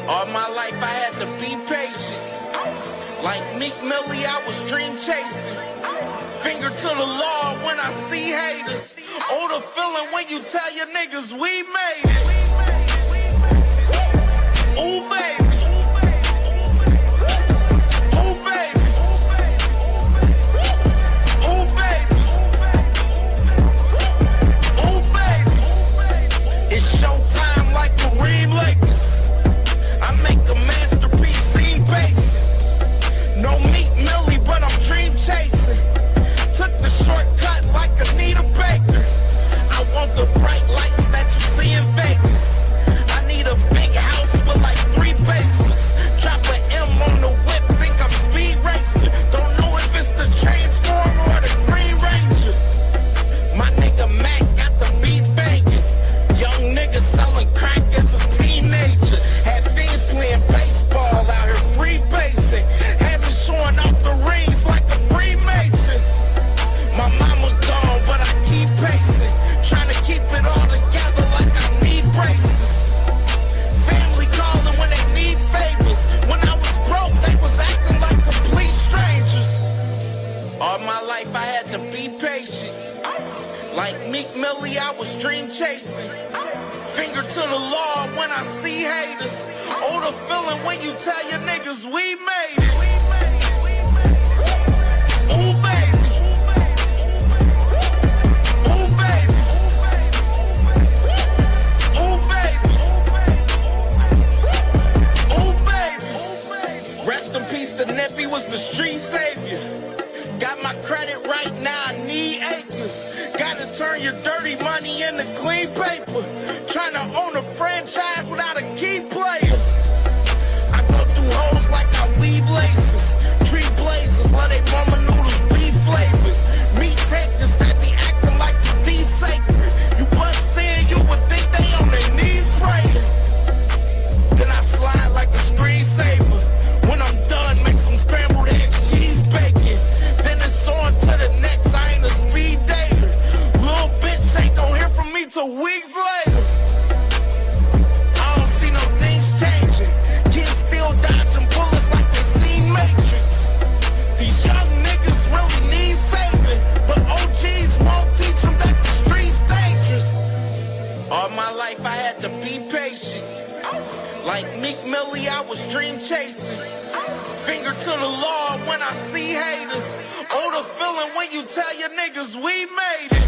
All my life I had to be patient. Like Meek Millie, I was dream chasing. Finger to the law when I see haters. Oh, the feeling when you tell your niggas we made it. Ooh, baby. Ooh, baby. Ooh, baby. Ooh, baby. It's showtime like Kareem Lakers. I make a masterpiece, scene basic. No Meek Millie, but I'm dream chasing. Took the shortcut like Anita Baker. I want the bright lights that you see in Vegas. I need a big house with like 3 basements. Drop an M on the whip, think I'm speed racing. Don't know if it's the Transformer or the Green Ranger. My nigga Mac got the beat banging. Young nigga selling crack as a teenager. Had fiends playing baseball out here free basing. Had me showing off the rings like a Freemason. My mama gone, but I keep pacing. Trying to keep it all together like I need braces. Family calling when they need favors. When I was broke, they was acting like complete strangers. All my life I had to be patient. Like Meek Millie, I was dream chasing. Finger to the law when I see haters. Oh, the feeling when you tell your niggas we made it. Ooh, baby. Ooh, baby. Ooh, baby. Ooh, baby. Rest in peace, the Nippy was the street savior. Got my credit right now, I need acres. Gotta turn your dirty money into clean paper. Trying to own a franchise without a key player. I go through hoes like I weave laces. Tree blazers, let they mama noodles be flavored. Meat takers that be acting like the D sacred. You bust in, you would think they on their knees praying. Then I slide like a screensaver. When I'm done, make some scrambled eggs, cheese bacon. Then it's on to the next, I ain't a speed dater. Little bitch ain't gon' hear from me till weeks later. I don't see no things changing. Kids still dodging bullets like they seen Matrix. These young niggas really need saving, but OGs won't teach them that the street's dangerous. All my life I had to be patient. Like Meek Millie, I was dream chasing. Finger to the law when I see haters. Oh, the feeling when you tell your niggas we made it.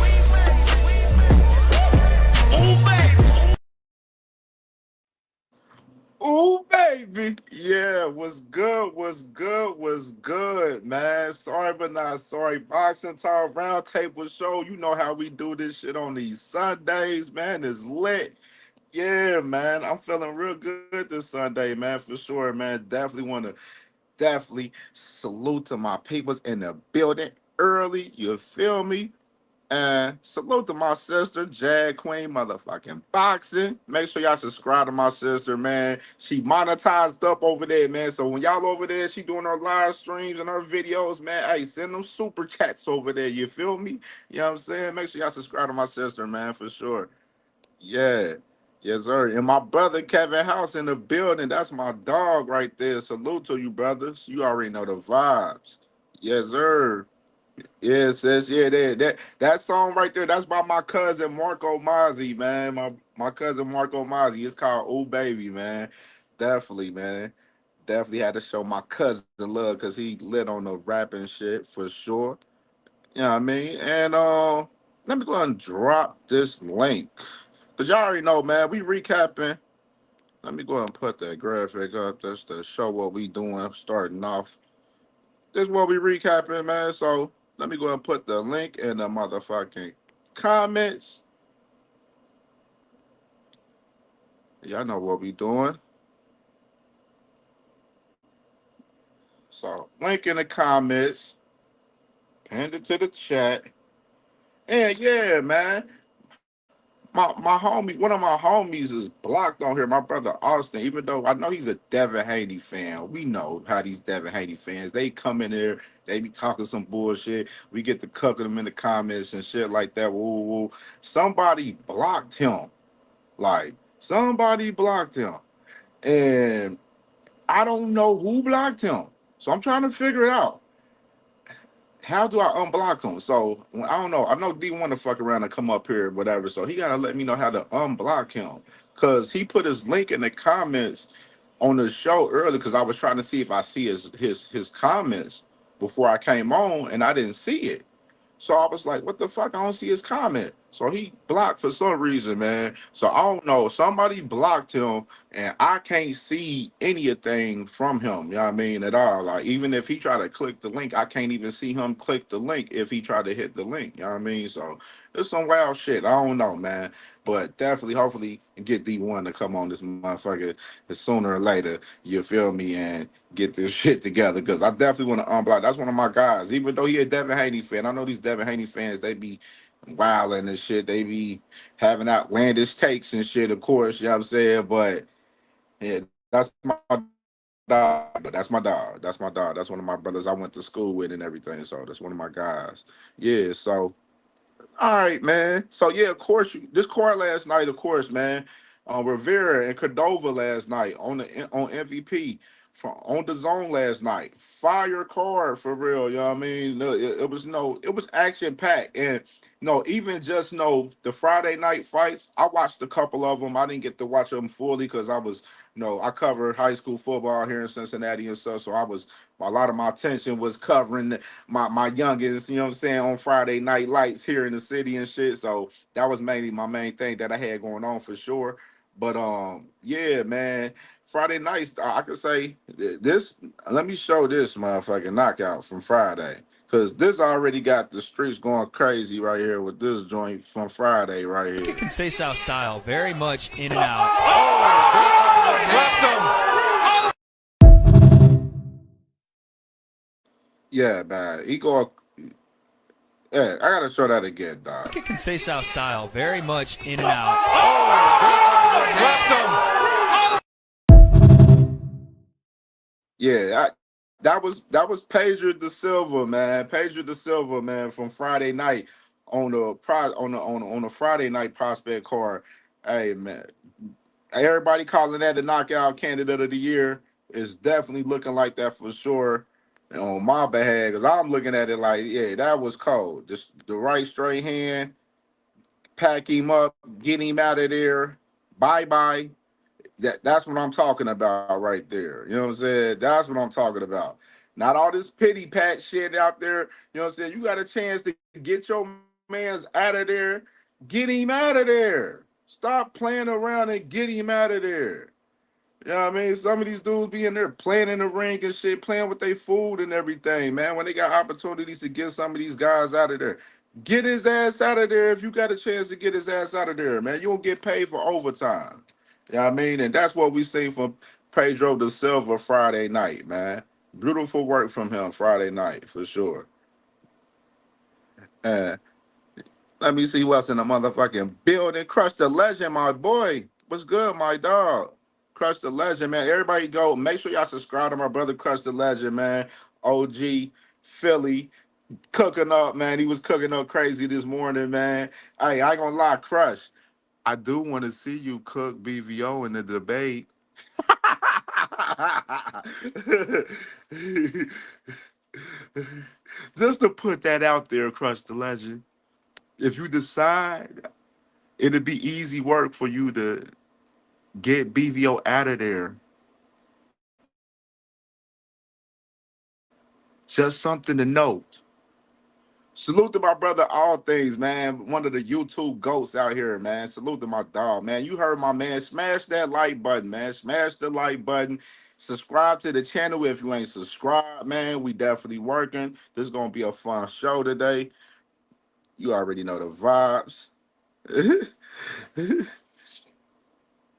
Ooh, baby. Ooh, baby. Yeah, what's good, man. Sorry, but not sorry. Boxing Talk Roundtable Show. You know how we do this shit on these Sundays, man. It's lit. Yeah, man. I'm feeling real good this Sunday, man, for sure, man. Definitely salute to my peoples in the building early. You feel me? And salute to my sister, Jag Queen, motherfucking boxing. Make sure y'all subscribe to my sister, man. She monetized up over there, man. So when y'all over there, she doing her live streams and her videos, man. Hey, send them super chats over there. You feel me? You know what I'm saying? Make sure y'all subscribe to my sister, man, for sure. Yeah. Yes, sir. And my brother Kevin House in the building. That's my dog right there. Salute to you, brothers. You already know the vibes. Yes, sir. Yeah, sis. Yeah, that song right there, that's by my cousin Marco Mozzie, man. My cousin Marco Mozzie. It's called Oh Baby, man. Definitely, man. Definitely had to show my cousin love because he lit on the rapping shit for sure. You know what I mean? And let me go ahead and drop this link. Cause y'all already know, man, we recapping. Let me go ahead and put that graphic up just to show what we doing starting off. This is what we recapping, man. So let me go ahead and put the link in the motherfucking comments. Y'all know what we doing. So link in the comments. Pinned it to the chat. And yeah, man. My homie, one of my homies is blocked on here, my brother Austin, even though I know he's a Devin Haney fan. We know how these Devin Haney fans, they come in there, they be talking some bullshit. We get to cooking them in the comments and shit like that. Woo, woo. Somebody blocked him. Like, somebody blocked him. and I don't know who blocked him. So I'm trying to figure it out. How do I unblock him? So I don't know. I know D want to fuck around and come up here, whatever. So he gotta let me know how to unblock him, cause he put his link in the comments on the show earlier. Cause I was trying to see if I see his comments before I came on, and I didn't see it. So I was like, what the fuck? I don't see his comment. So he blocked for some reason, man. So I don't know. Somebody blocked him and I can't see anything from him. You know what I mean? At all. Like even if he tried to click the link, I can't even see him click the link if he tried to hit the link. You know what I mean? So it's some wild shit. I don't know, man. But definitely, hopefully, get D1 to come on this motherfucker sooner or later. You feel me? And get this shit together because I definitely want to unblock. That's one of my guys. Even though he a Devin Haney fan, I know these Devin Haney fans, they be wilding and shit. They be having outlandish takes and shit, of course, you know what I'm saying? But yeah, that's my dog. That's my dog. That's my dog. That's one of my brothers I went to school with and everything. So that's one of my guys. Yeah, so all right, man. So yeah, of course, this card last night, of course, man. Rivera and Cordova last night on MVP from on the zone last night. Fire card for real. You know what I mean? No, it was action packed and no, even just the Friday night fights. I watched a couple of them. I didn't get to watch them fully because I was I covered high school football here in Cincinnati and stuff. So I was a lot of my attention was covering my youngest, you know what I'm saying, on Friday night lights here in the city and shit. So that was mainly my main thing that I had going on for sure. But yeah, man. Friday nights, I could say this. Let me show this motherfucking knockout from Friday. Cause this already got the streets going crazy right here with this joint from Friday right here. Can say South style, very much in and out. Yeah, man. He go. Yeah, I gotta show that again, dog. Can say South style, very much in and out. Yeah, that was Pedro da Silva, man. Pedro da Silva, man, from Friday night on the on the Friday night prospect card. Hey, man, everybody calling that the knockout candidate of the year is definitely looking like that for sure. On my behalf, because I'm looking at it like, yeah, that was cold. Just the right straight hand, pack him up, get him out of there. Bye bye. That's what I'm talking about right there. You know what I'm saying? That's what I'm talking about. Not all this pity pat shit out there. You know what I'm saying? You got a chance to get your man's out of there. Get him out of there. Stop playing around and get him out of there. You know what I mean? Some of these dudes be in there playing in the ring and shit, playing with their food and everything, man. When they got opportunities to get some of these guys out of there, get his ass out of there if you got a chance to get his ass out of there, man. You don't get paid for overtime. You know what I mean? And that's what we seen from Pedro da Silva Friday night, man. Beautiful work from him Friday night, for sure. And let me see what's in the motherfucking building. Crush the legend, my boy. What's good, my dog? Crush the legend, man. Everybody go. Make sure y'all subscribe to my brother Crush the Legend, man. OG Philly cooking up, man. He was cooking up crazy this morning, man. Hey, I ain't gonna lie, Crush. I do want to see you cook BVO in the debate. Just to put that out there, Crush the Legend. If you decide, it'll be easy work for you to get BVO out of there. Just something to note. Salute to my brother, all things, man. One of the YouTube goats out here, man. Salute to my dog, man. You heard my man. Smash that like button, man. Smash the like button. Subscribe to the channel if you ain't subscribed, man. We definitely working. This is gonna be a fun show today. You already know the vibes.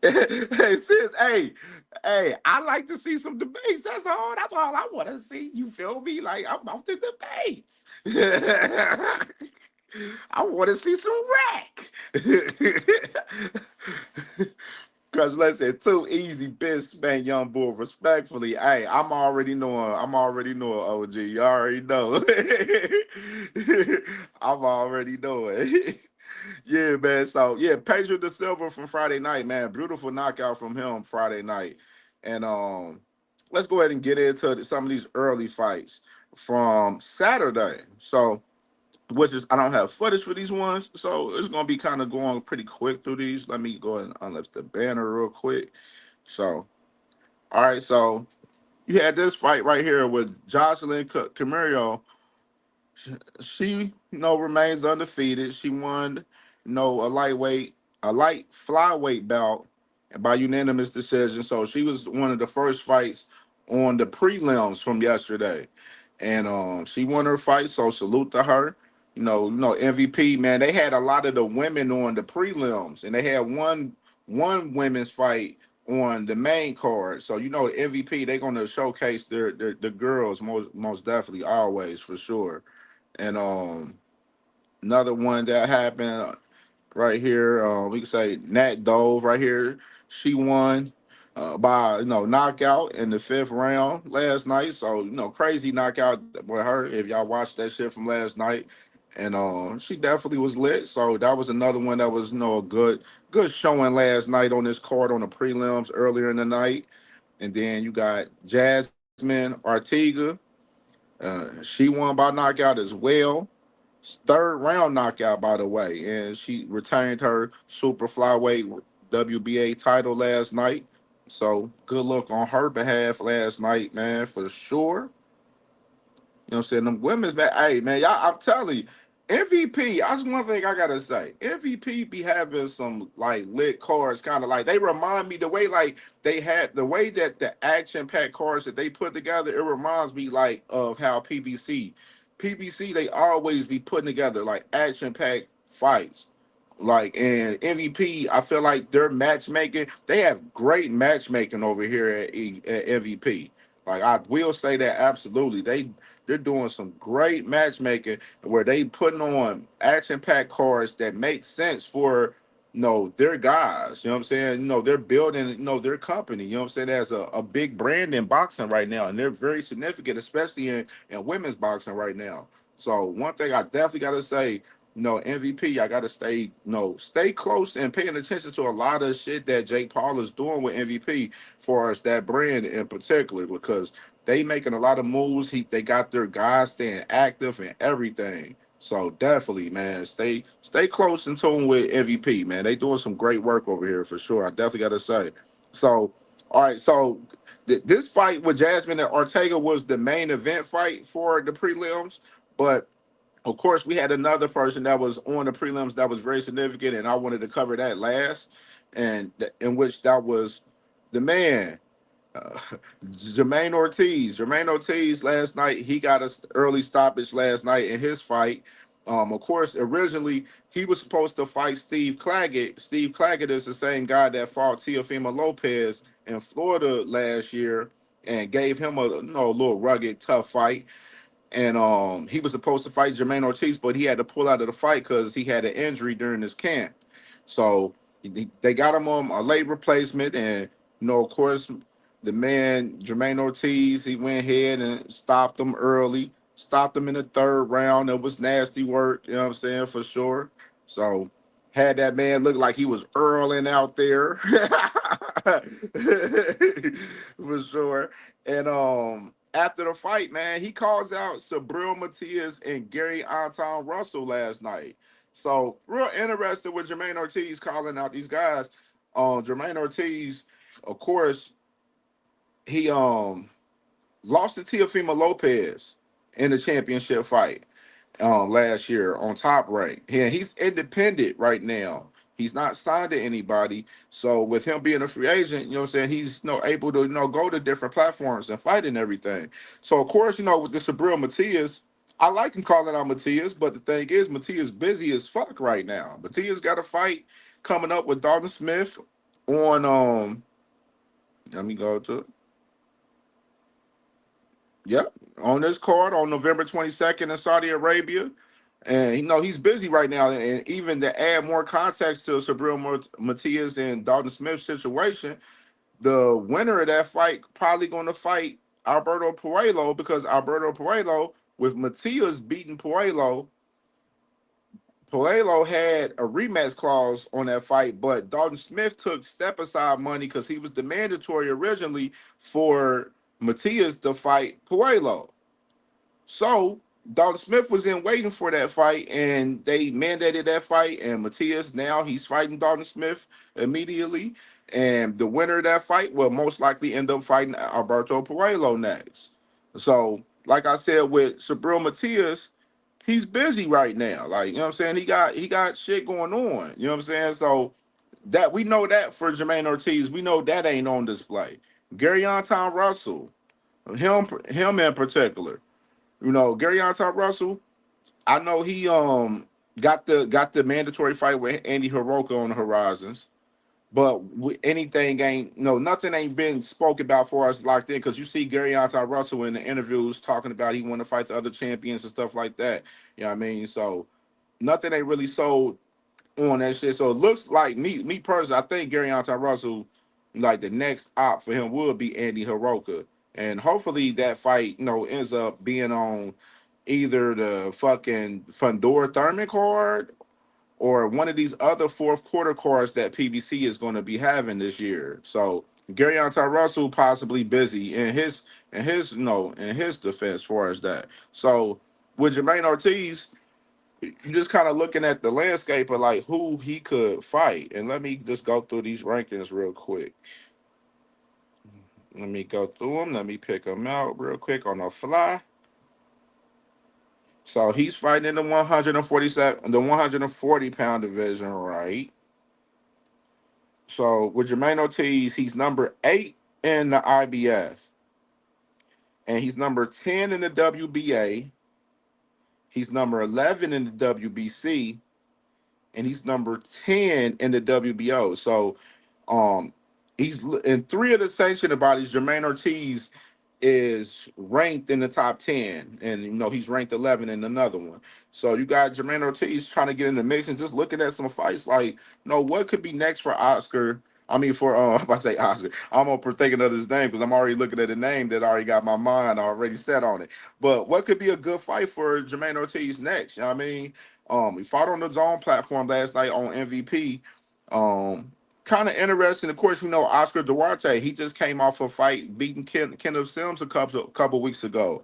Hey, sis, hey, I like to see some debates. That's all I want to see. You feel me? Like I'm off the debates. I want to see some rack. Cause let's say too easy, bitch, man, young bull. Respectfully, hey, I'm already knowing, OG. You already know. I'm already knowing. Yeah, man. So yeah, Pedro da Silva from Friday night, man. Beautiful knockout from him Friday night. And let's go ahead and get into some of these early fights from Saturday. So, which is I don't have footage for these ones, so it's gonna be kind of going pretty quick through these. Let me go ahead and unlift the banner real quick. So, all right, so you had this fight right here with Jocelyn Camarillo. She remains undefeated. She won a lightweight, a light flyweight bout by unanimous decision. So she was one of the first fights on the prelims from yesterday, and she won her fight. So salute to her. MVP, man. They had a lot of the women on the prelims, and they had one women's fight on the main card. So the MVP, they're gonna showcase the girls most definitely, always, for sure. And another one that happened right here, we can say Nat Dove right here. She won by knockout in the fifth round last night. So crazy knockout with her. If y'all watched that shit from last night, and she definitely was lit. So that was another one that was a good showing last night on this card on the prelims earlier in the night. And then you got Jasmine Ortega. She won by knockout as well. Third round knockout, by the way, and she retained her super flyweight WBA title last night. So good luck on her behalf last night, man, for sure. You know what I'm saying? Them women's back. Hey, man, y'all, I'm telling you, MVP, that's one thing I gotta say. MVP be having some like lit cards, kind of like they remind me the way like they had the way that the action packed cards that they put together, it reminds me like of how PBC, they always be putting together like action packed fights. Like and MVP, I feel like their matchmaking, they have great matchmaking over here at MVP. Like I will say that absolutely. They're doing some great matchmaking where they putting on action packed cards that make sense for their guys. You know what I'm saying? They're building their company. You know what I'm saying? There's a big brand in boxing right now, and they're very significant, especially in women's boxing right now. So one thing I definitely gotta say, MVP, I gotta stay close and paying attention to a lot of shit that Jake Paul is doing with MVP for us, that brand in particular, because they making a lot of moves. They got their guys staying active and everything. So definitely, man, stay close in tune with MVP, man. They doing some great work over here for sure. I definitely got to say. So, all right, so this fight with Jasmine and Ortega was the main event fight for the prelims, but of course we had another person that was on the prelims that was very significant, and I wanted to cover that last, and in which that was the man. Uh, Jermaine Ortiz. Jermaine Ortiz last night, he got an early stoppage last night in his fight. Of course, originally he was supposed to fight Steve Claggett. Steve Claggett is the same guy that fought Teofimo Lopez in Florida last year and gave him a little rugged, tough fight. And he was supposed to fight Jermaine Ortiz, but he had to pull out of the fight because he had an injury during his camp. So they got him on a late replacement, and of course, the man Jermaine Ortiz, he went ahead and stopped him early, stopped him in the third round. It was nasty work, you know what I'm saying, for sure. So had that man look like he was earling out there, for sure. And after the fight, man, he calls out Sabril Matias and Gary Anton Russell last night. So real interested with Jermaine Ortiz calling out these guys. Jermaine Ortiz, of course, he lost to Teofimo Lopez in the championship fight last year on Top Rank. Yeah, he's independent right now. He's not signed to anybody. So with him being a free agent, you know what I'm saying, he's able to go to different platforms and fight and everything. So of course, with this Sabril Matias, I like him calling out Matias, but the thing is, Matias busy as fuck right now. Matias got a fight coming up with Dalton Smith on let me go to Yep, on this card on November 22nd in Saudi Arabia. And he's busy right now. And even to add more context to Sabril Matias and Dalton Smith's situation, the winner of that fight probably going to fight Alberto Puello, because Alberto Puello, with Matias beating Puello, Palelo had a rematch clause on that fight, but Dalton Smith took step aside money because he was the mandatory originally for Matias to fight Palelo. So Dalton Smith was in waiting for that fight, and they mandated that fight. And Matias now he's fighting Dalton Smith immediately, and the winner of that fight will most likely end up fighting Alberto Puello next. So, like I said with Sabril Matias, he's busy right now. Like you know what I'm saying, he got shit going on. You know what I'm saying. So that we know that for Jermaine Ortiz, we know that ain't on display. Gary Anton Russell, him in particular. You know, Gary Anton Russell, I know he got the mandatory fight with Andy Hiroka on the horizons, but anything ain't nothing ain't been spoken about for us locked in because you see Gary Anton Russell in the interviews talking about he want to fight the other champions and stuff like that. You know what I mean? So nothing ain't really sold on that shit. So it looks like me personally, I think Gary Anton Russell, like the next op for him would be Andy Hiroka. And hopefully that fight, ends up being on either the fucking Fundora Thurman card or one of these other fourth quarter cards that PBC is going to be having this year. So Gary Anton Russell possibly busy in his defense as far as that. So with Jermaine Ortiz, you just kind of looking at the landscape of like who he could fight. And let me just go through these rankings real quick. Let me go through them. Let me pick them out real quick on the fly. So he's fighting in the 140 pound division, right? So with Jermaine Ortiz, he's number 8 in the IBF, and he's number 10 in the WBA. He's number 11 in the WBC, and he's number 10 in the WBO. So he's in 3 of the sanctioned bodies. Jermaine Ortiz is ranked in the top 10, and he's ranked 11 in another one. So you got Jermaine Ortiz trying to get in the mix and just looking at some fights like, what could be next for Oscar? I mean, for if I say Oscar, I'm gonna thinking of his name because I'm already looking at a name that already got my mind already set on it. But what could be a good fight for Jermaine Ortiz next? You know what I mean? He fought on the Zone platform last night on MVP. Kind of interesting. Of course, Oscar Duarte. He just came off a fight beating Kenneth Sims a couple weeks ago.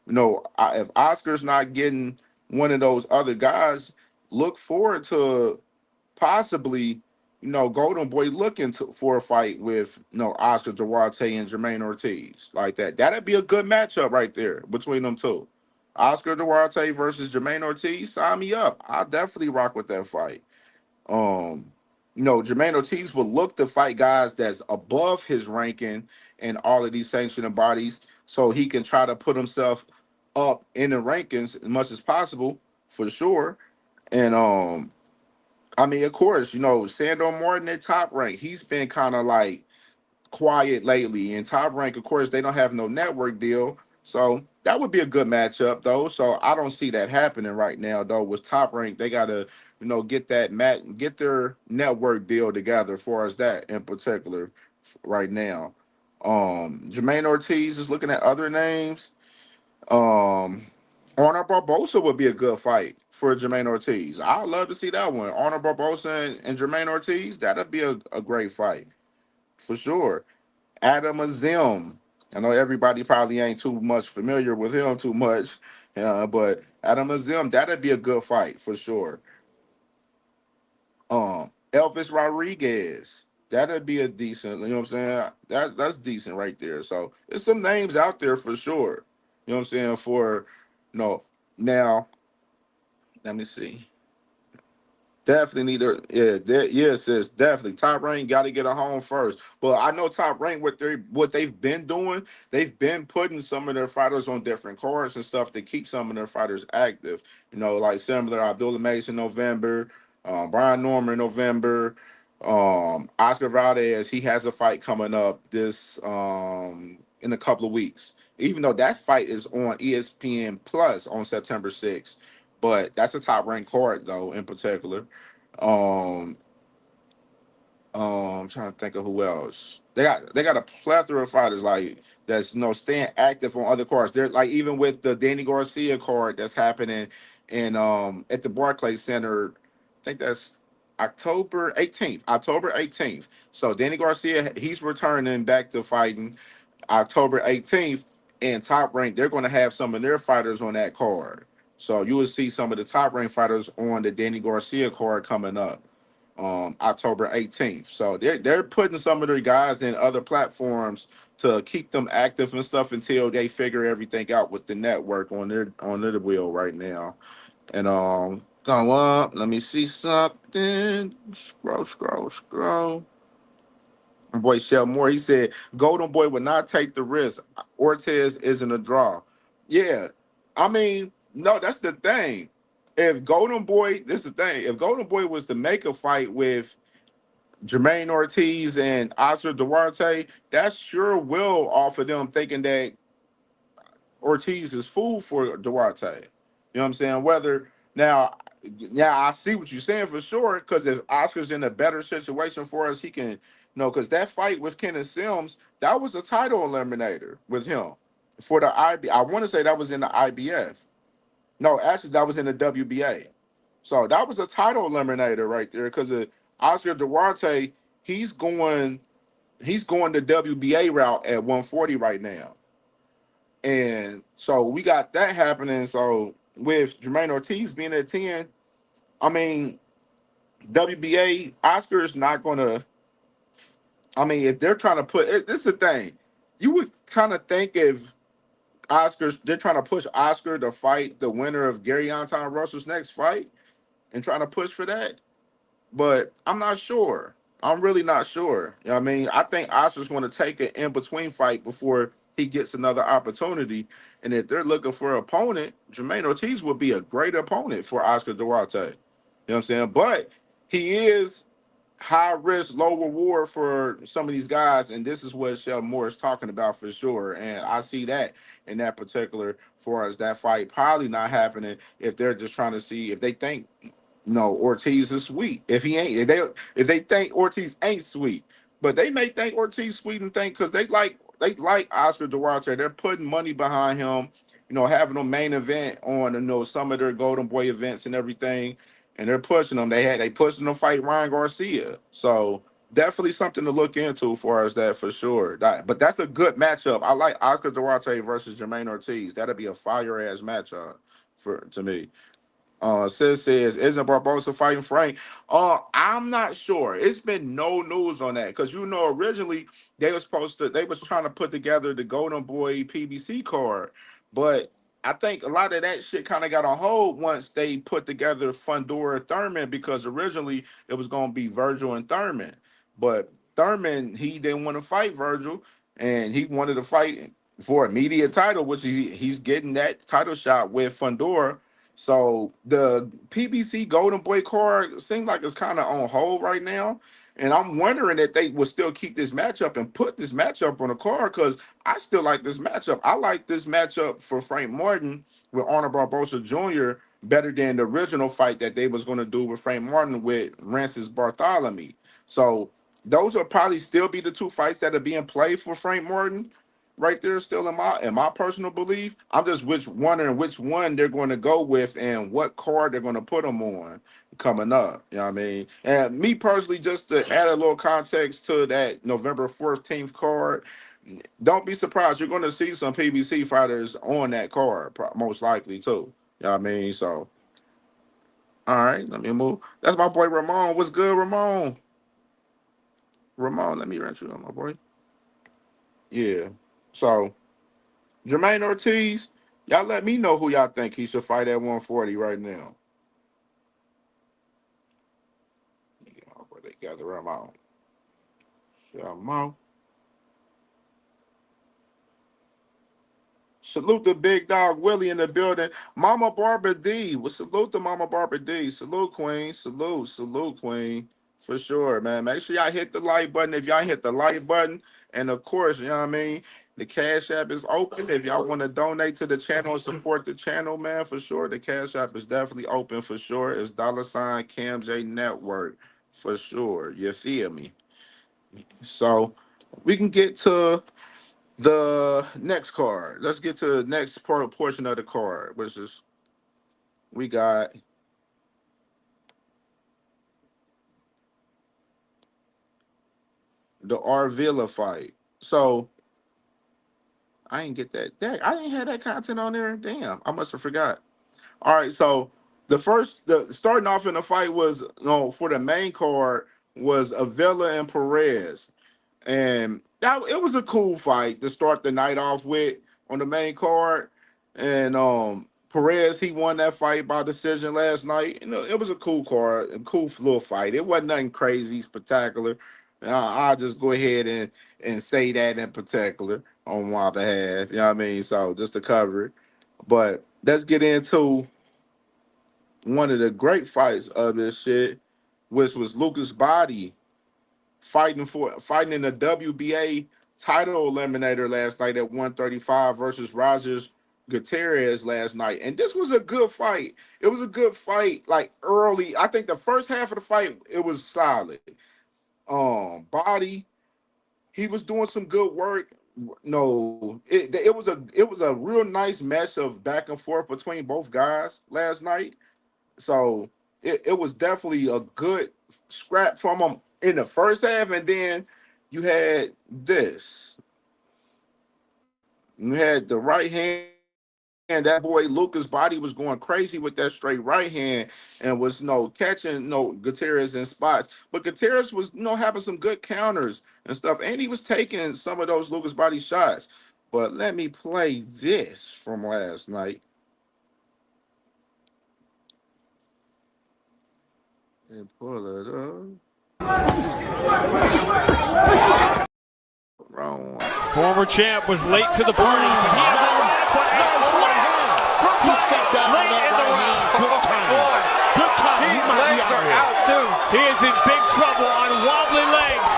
If Oscar's not getting one of those other guys, look forward to possibly, Golden Boy looking for a fight with, Oscar Duarte and Jermaine Ortiz like that. That'd be a good matchup right there between them two. Oscar Duarte versus Jermaine Ortiz. Sign me up. I'll definitely rock with that fight. Um, Jermaine Ortiz will look to fight guys that's above his ranking in all of these sanctioning bodies, so he can try to put himself up in the rankings as much as possible, for sure. And I mean, of course, Sandor Martin at Top Rank, he's been kind of like quiet lately. And Top Rank, of course, they don't have no network deal. So that would be a good matchup, though. So I don't see that happening right now, though. With Top Rank, they gotta, get their network deal together as far as that in particular right now. Jermaine Ortiz is looking at other names. Um Arnold Barbosa would be a good fight for Jermaine Ortiz. I'd love to see that one. Arnold Barbosa and Jermaine Ortiz, that'd be a great fight for sure. Adam Azim. I know everybody probably ain't too much familiar with him too much, but Adam Azim, that'd be a good fight for sure. Elvis Rodriguez, that'd be a decent. You know what I'm saying? That's decent right there. So there's some names out there for sure. You know what I'm saying? For no, now let me see. Definitely need to, yeah, yes, yes, definitely. Top Rank got to get a home first. But I know Top Rank what they've been doing. They've been putting some of their fighters on different cards and stuff to keep some of their fighters active. Like similar Abdullah Mason November, Brian Norman November, Oscar Valdez. He has a fight coming up this in a couple of weeks. Even though that fight is on ESPN Plus on September 6th, but that's a top ranked card though in particular. Um, I'm trying to think of who else. They got a plethora of fighters like that's staying active on other cards. They're like even with the Danny Garcia card that's happening. and at the Barclays Center. I think that's October 18th. October 18th. So Danny Garcia, he's returning back to fighting October 18th. And Top Rank, they're going to have some of their fighters on that card. So you will see some of the Top Rank fighters on the Danny Garcia card coming up October 18th. So they're putting some of their guys in other platforms to keep them active and stuff until they figure everything out with the network on their wheel right now. And go up. Let me see something. Scroll. My boy Shell Moore, he said Golden Boy would not take the risk. Ortiz isn't a draw. Yeah, I mean, no, that's the thing. If Golden Boy, this is the thing. If Golden Boy was to make a fight with Jermaine Ortiz and Oscar Duarte, that sure will offer them thinking that Ortiz is food for Duarte. You know what I'm saying? Whether now, yeah, I see what you're saying for sure. Because if Oscar's in a better situation for us, he can, because that fight with Kenneth Sims, that was a title eliminator with him for the IB. I want to say that was in the IBF. No, actually, that was in the WBA. So that was a title eliminator right there. Because Oscar Duarte, he's going, he's going the WBA route at 140 right now. And so we got that happening. So with Jermaine Ortiz being at 10, I mean, WBA, Oscar's not going to, I mean, if they're trying to put, this is the thing. You would kind of think if they're trying to push Oscar to fight the winner of Gary Anton Russell's next fight and trying to push for that. But I'm not sure. I'm really not sure. You know what I mean, I think Oscar's going to take an in between fight before he gets another opportunity. And if they're looking for an opponent, Jermaine Ortiz would be a great opponent for Oscar Duarte. You know what I'm saying? But he is high risk, low reward for some of these guys, and this is what Sheldon Moore is talking about for sure. And I see that in that particular for us, that fight probably not happening if they're just trying to see if they think no, Ortiz is sweet. If he ain't, if they think Ortiz ain't sweet, but they may think Ortiz sweet and think because they like Oscar Duarte. They're putting money behind him. Having a main event on some of their Golden Boy events and everything, and they're pushing them. They pushing them fight Ryan Garcia. So definitely something to look into for us that for sure. But that's a good matchup. I like Oscar Duarte versus Jermaine Ortiz. That'll be a fire ass matchup to me. Sis says, isn't Barbosa fighting Frank? I'm not sure. It's been no news on that because originally they was trying to put together the Golden Boy PBC card, but I think a lot of that shit kind of got on hold once they put together Fundora Thurman because originally it was gonna be Virgil and Thurman, but Thurman he didn't want to fight Virgil and he wanted to fight for a media title, which he's getting that title shot with Fundora. So the PBC Golden Boy card seems like it's kind of on hold right now. And I'm wondering if they will still keep this matchup and put this matchup on the card because I still like this matchup. I like this matchup for Frank Martin with Arnold Barbosa Jr. better than the original fight that they was going to do with Frank Martin with Rancis Bartholomew. So those will probably still be the two fights that are being played for Frank Martin right there still in my personal belief. I'm just wondering which one they're going to go with and what card they're going to put them on coming up. You know what I mean? And me personally, just to add a little context to that November 14th card, don't be surprised. You're going to see some PBC fighters on that card, most likely too. You know what I mean? So, all right, let me move. That's my boy Ramon. What's good, Ramon? Ramon, let me rent you on my boy. Yeah. So Jermaine Ortiz, y'all let me know who y'all think he should fight at 140 right now. Where they gather him out. Shamo. Salute the big dog Willie in the building. Mama Barbara D. Well, salute to Mama Barbara D. Salute, Queen. Salute, Queen. For sure, man. Make sure y'all hit the like button if y'all ain't hit the like button. And of course, you know what I mean? The Cash App is open. If y'all want to donate to the channel and support the channel, man, for sure. The Cash App is definitely open for sure. It's $ CamJNetwork for sure. You feel me? So we can get to the next card. Let's get to the next portion of the card, which is we got the Arvilla fight. So I didn't get that. Dang, I didn't have that content on there. Damn, I must have forgot. All right, so the starting off in the fight was for the main card was Avila and Perez, and that it was a cool fight to start the night off with on the main card. And Perez he won that fight by decision last night. It was a cool card, a cool little fight. It wasn't nothing crazy spectacular. I'll just go ahead and say that in particular on my behalf. You know what I mean? So just to cover it. But let's get into one of the great fights of this shit, which was Lucas Body fighting in the WBA title eliminator last night at 135 versus Rogers Gutierrez last night. And this was a good fight. It was a good fight, like early. I think the first half of the fight, it was solid. Body, he was doing some good work. No, it was a real nice match of back and forth between both guys last night. So it was definitely a good scrap from him in the first half, and then you had this. You had the right hand. That boy Lucas Body was going crazy with that straight right hand and was catching Gutierrez in spots. But Gutierrez was having some good counters and stuff, and he was taking some of those Lucas Body shots. But let me play this from last night and pull it up. Wrong one. Former champ was late to the party, but he had the last one late in the round. Good time. His legs are out too. He is in big trouble on wobbly legs.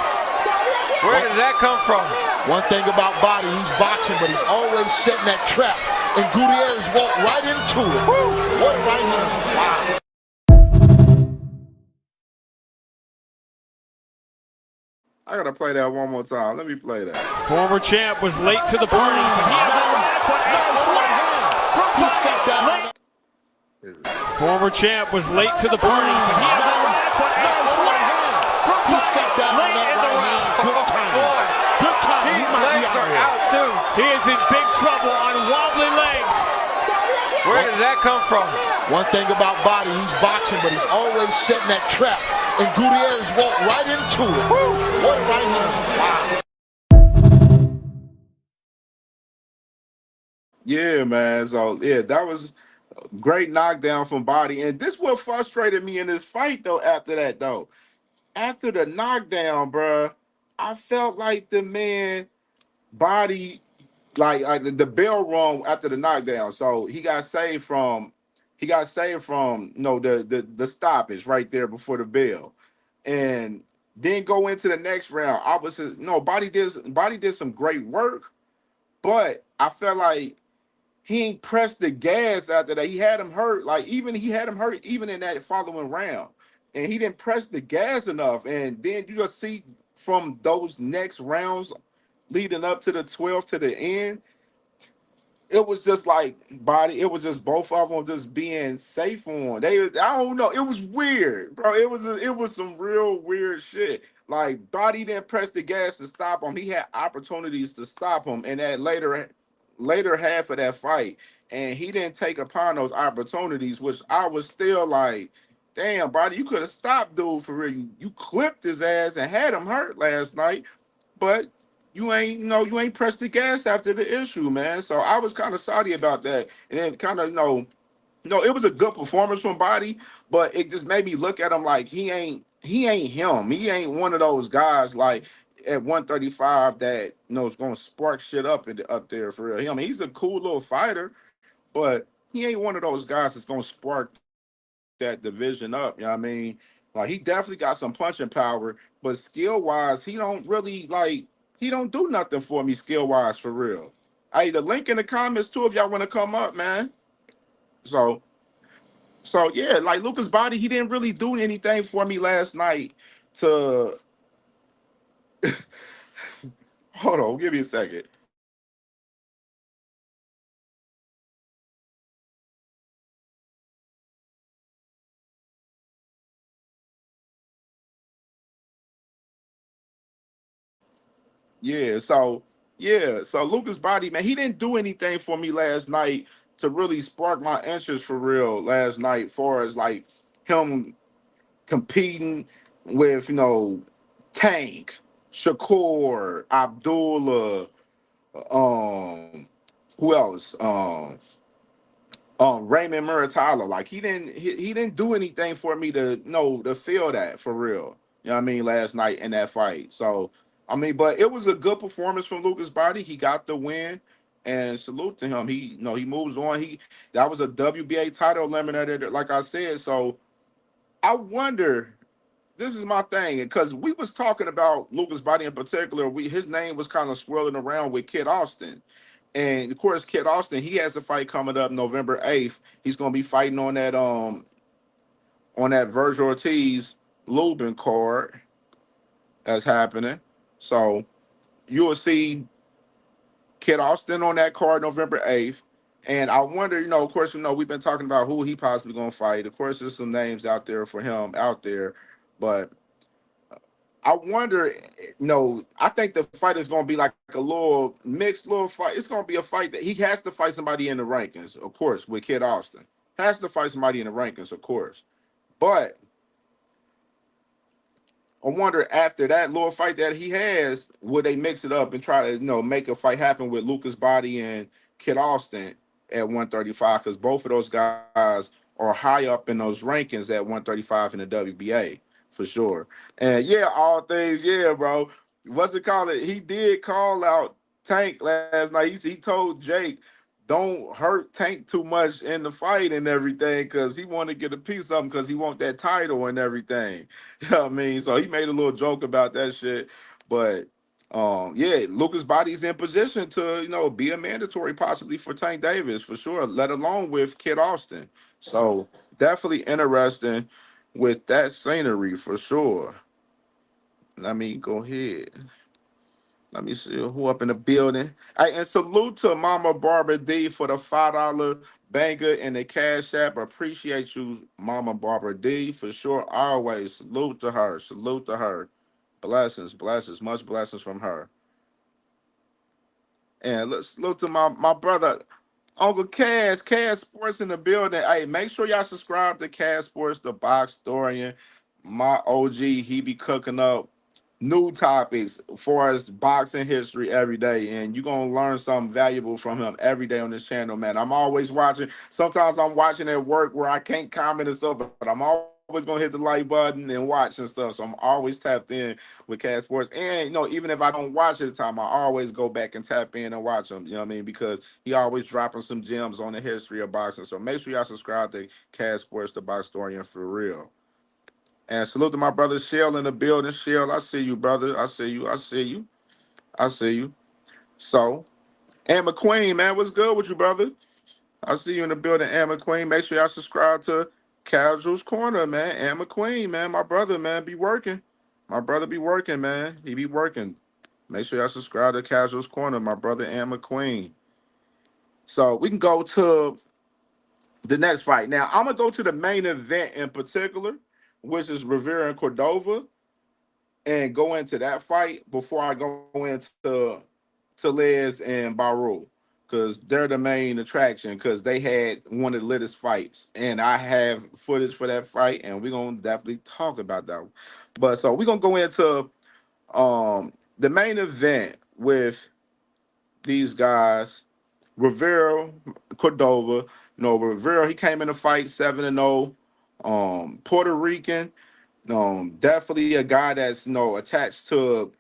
Where does that come from? One thing about Body, he's boxing, but he's always setting that trap. And Gutierrez walked right into it. What a right hand. Wow. I gotta play that one more time. Let me play that. Former champ was late to the party, but he had the last one Former champ was late to the party, but he had the last one late in the round. Good time. His legs are out too. He is in big trouble on wobbly legs. Where does that come from? One thing about Body, he's boxing, but he's always setting that trap. And Gutierrez walked right into it. What a right hand. Wow. Yeah, man. So yeah, that was a great knockdown from Body. And this what frustrated me in this fight though. After the knockdown, bruh, I felt like the man Body, like the bell rung after the knockdown. So he got saved from the stoppage right there before the bell, and then go into the next round. I was no Body did some great work, but I felt like he ain't pressed the gas after that. He had him hurt, he had him hurt even in that following round, and he didn't press the gas enough. And then you just see from those next rounds leading up to the 12th to the end, it was just like Body. It was just both of them just being safe on. I don't know. It was weird, bro. It was some real weird shit. Like Body didn't press the gas to stop him. He had opportunities to stop him in that later half of that fight, and he didn't take upon those opportunities. Which I was still like, damn, Body, you could have stopped dude for real. You clipped his ass and had him hurt last night, but you ain't pressed the gas after the issue, man. So I was kind of salty about that. And then kind of, it was a good performance from Body, but it just made me look at him like he ain't him. He ain't one of those guys like at 135 that is gonna spark shit up there for real. I mean, he's a cool little fighter, but he ain't one of those guys that's gonna spark that division up. You know what I mean? Like he definitely got some punching power, but skill wise, he don't do nothing for me skill wise for real. Hey, the link in the comments too if y'all want to come up, man. So yeah, like Lucas Body, he didn't really do anything for me last night to hold on, give me a second. Yeah, so Lucas Body, man, he didn't do anything for me last night to really spark my interest for real last night, far as like him competing with, Tank, Shakur, Abdullah, um, who else? Raymond Muratalo. Like he didn't do anything for me to to feel that for real. You know what I mean? Last night in that fight. So I mean, but it was a good performance from Lucas Body. He got the win, and salute to him. He he moves on. That was a WBA title eliminator, like I said. So I wonder. This is my thing, because we was talking about Lucas Body in particular. His name was kind of swirling around with Kid Austin. And of course, Kid Austin, he has a fight coming up November 8th. He's gonna be fighting on that Virgil Ortiz Lubin card that's happening. So you'll see Kid Austin on that card November 8th. And I wonder, of course, we've been talking about who he possibly gonna fight. Of course, there's some names out there for him out there, but I wonder, I think the fight is going to be like a little mixed little fight. It's going to be a fight that he has to fight somebody in the rankings, of course, with Kid Austin. Has to fight somebody in the rankings, of course. But I wonder, after that little fight that he has, would they mix it up and try to, make a fight happen with Lucas Body and Kid Austin at 135? Because both of those guys are high up in those rankings at 135 in the WBA for sure. And yeah, all things, yeah, bro. What's it called? He did call out Tank last night. He told Jake, don't hurt Tank too much in the fight and everything, because he want to get a piece of him, because he want that title and everything. You know what I mean? So he made a little joke about that shit. But yeah, Lucas Body's in position to, be a mandatory possibly for Tank Davis for sure, let alone with Kid Austin. So definitely interesting with that scenery for sure. Let me go ahead. Let me see who up in the building. Hey, and salute to Mama Barbara D for the $5 banger and the Cash App. Appreciate you, Mama Barbara D, for sure. Always salute to her. Salute to her. Blessings, blessings, much blessings from her. And let's look to my brother, Uncle Cass Sports in the building. Hey, make sure y'all subscribe to Cass Sports, the box historian. My OG, he be cooking up new topics for us boxing history every day, and you're gonna learn something valuable from him every day on this channel, man. I'm always watching. Sometimes I'm watching at work where I can't comment and stuff, but I'm always gonna hit the like button and watch and stuff. So I'm always tapped in with Cat Sports. And even if I don't watch at the time, I always go back and tap in and watch him. You know what I mean? Because he always dropping some gems on the history of boxing. So make sure y'all subscribe to Cat Sports, the box historian, for real. And salute to my brother Shell in the building. Shell, I see you, brother. I see you. I see you. I see you. So, and McQueen, man, what's good with you, brother? I see you in the building, and McQueen. Make sure y'all subscribe to Casuals Corner, man. And McQueen, man, my brother, man, be working. My brother be working, man. He be working. Make sure y'all subscribe to Casuals Corner, my brother, and McQueen. So we can go to the next fight. Now, I'm gonna go to the main event in particular, which is Rivera and Cordova, and go into that fight before I go into Tellez and Baraou, because they're the main attraction, because they had one of the latest fights, and I have footage for that fight, and we're gonna definitely talk about that one. But so we're gonna go into the main event with these guys. Rivera, Cordova. Rivera, he came in the fight 7-0. Puerto Rican, definitely a guy that's attached to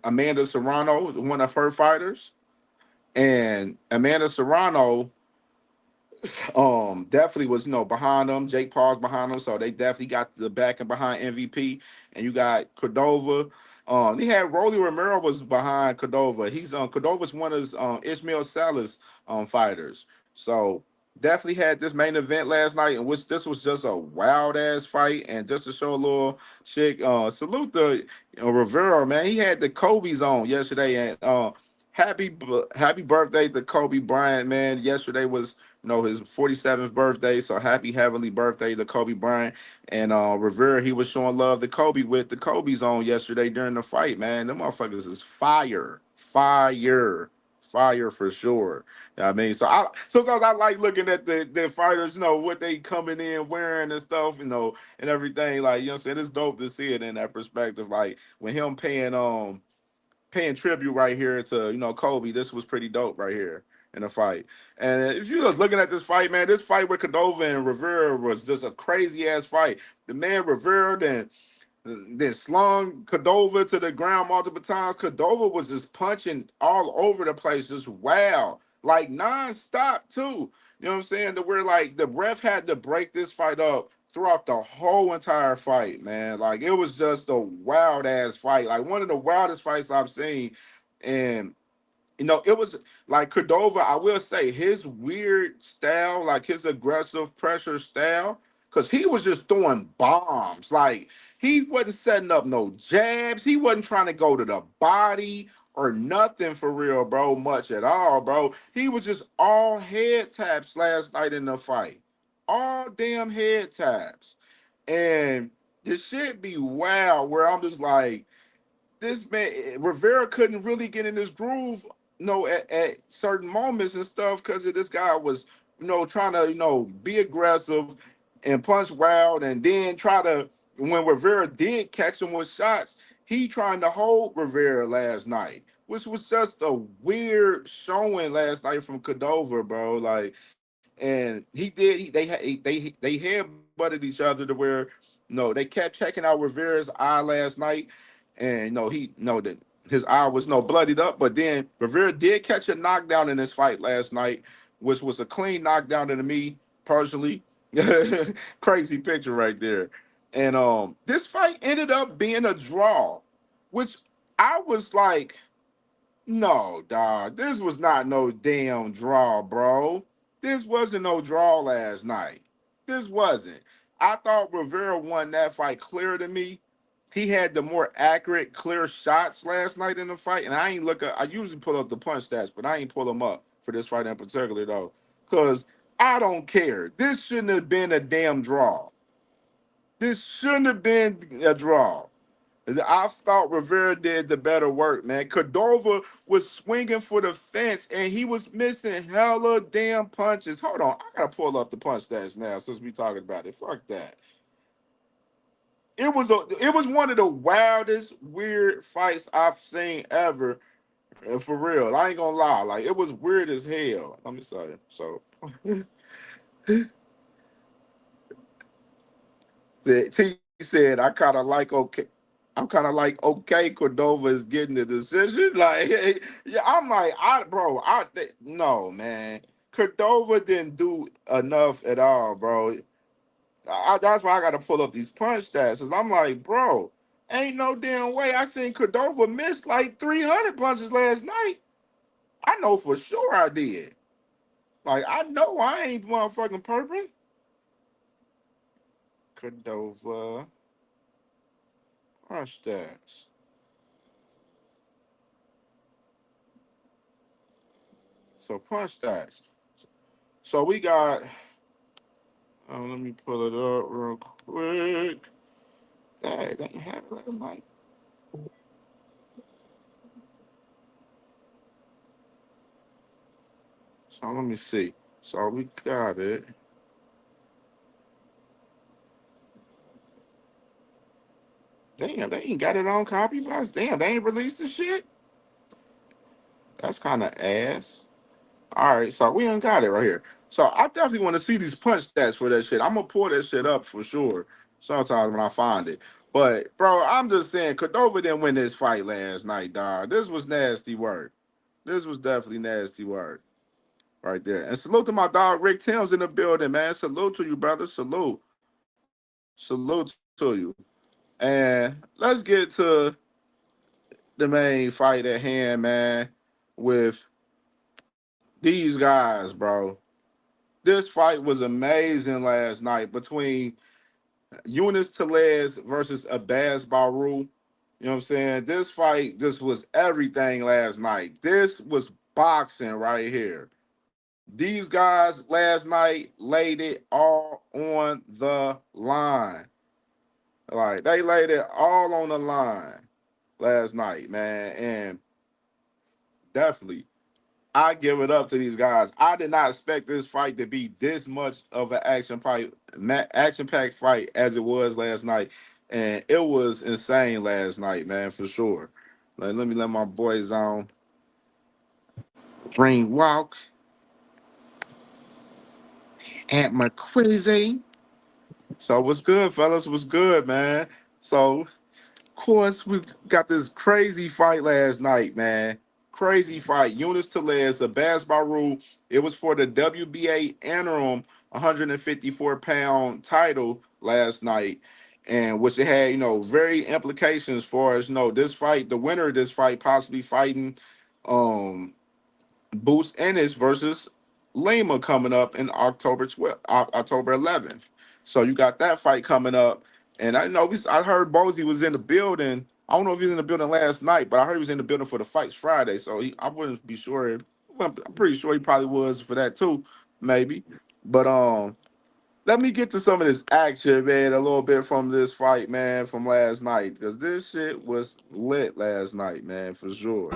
Amanda Serrano, one of her fighters. And Amanda Serrano definitely was behind them. Jake Paul's behind them, so they definitely got the backing behind MVP. And you got Cordova. He had Rolly Romero was behind Cordova. He's Cordova's one of Ishmael Salah's fighters. So definitely had this main event last night, in which this was just a wild ass fight. And just to show a little shit, salute to Rivera, man. He had the Kobe's on yesterday, and happy birthday to Kobe Bryant, man. Yesterday was his 47th birthday. So happy heavenly birthday to Kobe Bryant. And Rivera, he was showing love to Kobe with the Kobe's on yesterday during the fight, man. Them motherfuckers is fire. Fire. Fire for sure. You know what I mean? So sometimes I like looking at the fighters, what they coming in wearing and stuff, and everything. Like, what I'm saying? It's dope to see it in that perspective. Like when him paying tribute right here to Kobe. This was pretty dope right here in the fight. And if you was looking at this fight, man, this fight with Cordova and Rivera was just a crazy ass fight. The man Rivera then slung Cordova to the ground multiple times. Cordova was just punching all over the place, just wow, like nonstop too. You know what I'm saying? To where like the ref had to break this fight up throughout the whole entire fight, man. Like it was just a wild ass fight, like one of the wildest fights I've seen. And it was like Cordova, I will say his weird style, like his aggressive pressure style, because he was just throwing bombs. Like he wasn't setting up no jabs. He wasn't trying to go to the body or nothing for real, bro, much at all, bro. He was just all head taps last night in the fight. All damn head taps. And this shit be wild where I'm just like, this man Rivera couldn't really get in his groove, at certain moments and stuff because of this guy was, trying to, be aggressive and punch wild, and then try to when Rivera did catch him with shots, he trying to hold Rivera last night, which was just a weird showing last night from Cordova, bro. Like, and he did. They head butted each other to where they kept checking out Rivera's eye last night, and he that his eye was bloodied up. But then Rivera did catch a knockdown in this fight last night, which was a clean knockdown to me personally. Crazy picture right there. And this fight ended up being a draw, which I was like, no, dog, this was not no damn draw, bro. This wasn't no draw last night. This wasn't. I thought Rivera won that fight clear to me. He had the more accurate, clear shots last night in the fight. And I ain't look at, I usually pull up the punch stats, but I ain't pull them up for this fight in particular, though. Because I don't care. This shouldn't have been a damn draw. This shouldn't have been a draw. I thought Rivera did the better work, man. Cordova was swinging for the fence, and he was missing hella damn punches. Hold on, I gotta pull up the punch stats now since we talking about it. Fuck that. It was one of the wildest, weird fights I've seen ever, for real. I ain't gonna lie, like it was weird as hell. Let me say so. T said, I kind of like okay. I'm kind of like, okay, Cordova is getting the decision. Like, yeah, I'm like, no, man. Cordova didn't do enough at all, bro. That's why I got to pull up these punch stats. Because I'm like, bro, ain't no damn way. I seen Cordova miss like 300 punches last night. I know for sure I did. Like, I know I ain't motherfucking purple. Cordova. Punch stats. So punch stats. So we got. Let me pull it up real quick. Dang, they didn't have it last night. So let me see. So we got it. Damn, they ain't got it on copy box. Damn, they ain't released the shit. That's kind of ass. All right, so we ain't got it right here. So I definitely want to see these punch stats for that shit. I'm gonna pull that shit up for sure. Sometimes when I find it. But bro, I'm just saying, Cordova didn't win this fight last night, dog. This was nasty work. This was definitely nasty work right there. And salute to my dog Rick Timms in the building, man. Salute to you, brother. Salute to you. And let's get to the main fight at hand, man, with these guys, bro. This fight was amazing last night between Yoenis Tellez versus Abass Baraou. You know what I'm saying? This fight just was everything last night. This was boxing right here. These guys last night laid it all on the line. Like they laid it all on the line last night, man. And definitely I give it up to these guys. I did not expect this fight to be this much of an action-packed fight as it was last night, and it was insane last night, man, for sure. Let me let my boys on ring walk at my crazy. So what's good, fellas? What's good, man? So course, we got this crazy fight last night, man. Crazy fight. Yoenis Tellez, Abass Baraou. It was for the WBA interim 154-pound title last night, and which it had, very implications for us. This fight, the winner of this fight, possibly fighting um Boots Ennis versus Lima coming up in October 12th, October 11th. So you got that fight coming up. And I heard Bozy was in the building. I don't know if he was in the building last night, but I heard he was in the building for the fights Friday. So I wouldn't be sure. Well, I'm pretty sure he probably was for that too, maybe. But let me get to some of this action, man, a little bit from this fight, man, from last night. Because this shit was lit last night, man, for sure.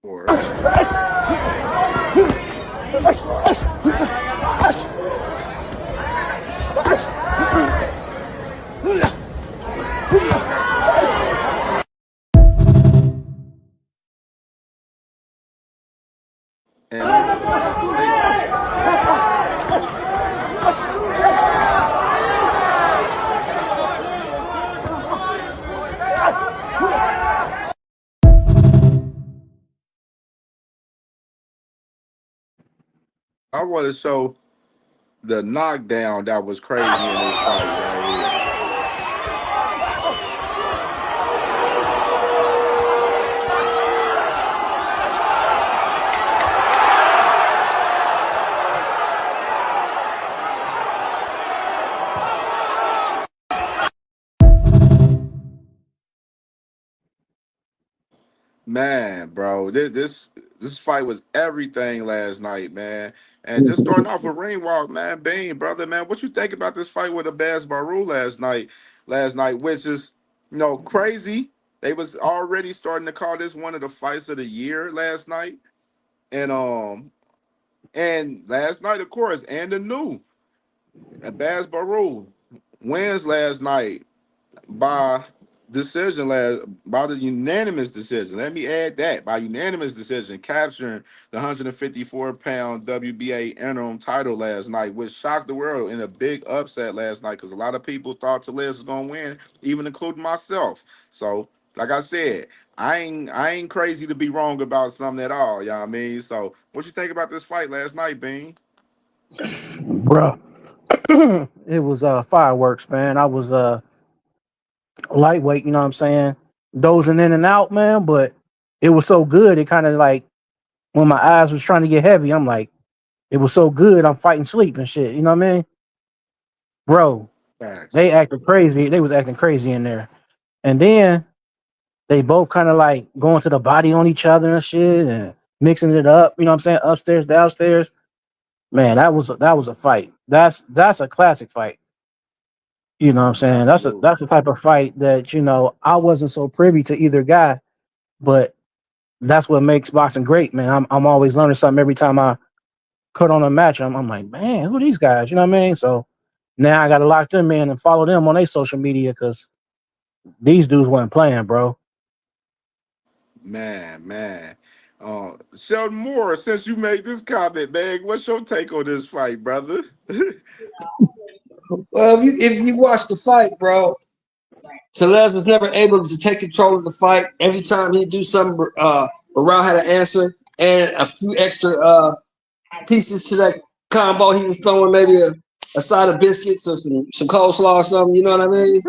Or and I want to show the knockdown that was crazy in this fight right here. Man, bro, this fight was everything last night, man. And just starting off with ring walk, man, Bean, brother, man, what you think about this fight with Abass Baraou last night? Last night, which is crazy. They was already starting to call this one of the fights of the year last night, and last night, of course, and the new Abass Baraou wins last night by by the unanimous decision. Let me add that by unanimous decision, capturing the 154-pound WBA interim title last night, which shocked the world in a big upset last night because a lot of people thought Tellez was gonna win, even including myself. So, like I said, I ain't crazy to be wrong about something at all. You know what I mean? So, what you think about this fight last night, Bean? Bruh. It was fireworks, man. I was lightweight, you know what I'm saying? Dozing in and out, man, but it was so good. It kind of like when my eyes was trying to get heavy, I'm like, it was so good, I'm fighting sleep and shit. You know what I mean? Bro, Facts. they acted crazy. They was acting crazy in there. And then they both kind of like going to the body on each other and shit and mixing it up, you know what I'm saying? Upstairs, downstairs. Man, that was a fight. That's a classic fight. You know what I'm saying? Absolutely. That's the type of fight that, I wasn't so privy to either guy, but that's what makes boxing great, man. I'm always learning something every time I cut on a match. I'm like, man, who are these guys? You know what I mean? So now I gotta lock them in and follow them on their social media because these dudes weren't playing, bro. Man. Sheldon Moore, since you made this comment, man, what's your take on this fight, brother? Well, if you watch the fight, bro, Tellez was never able to take control of the fight. Every time he'd do something, Baraou had an answer and a few extra pieces to that combo he was throwing, maybe a side of biscuits or some coleslaw or something. You know what I mean?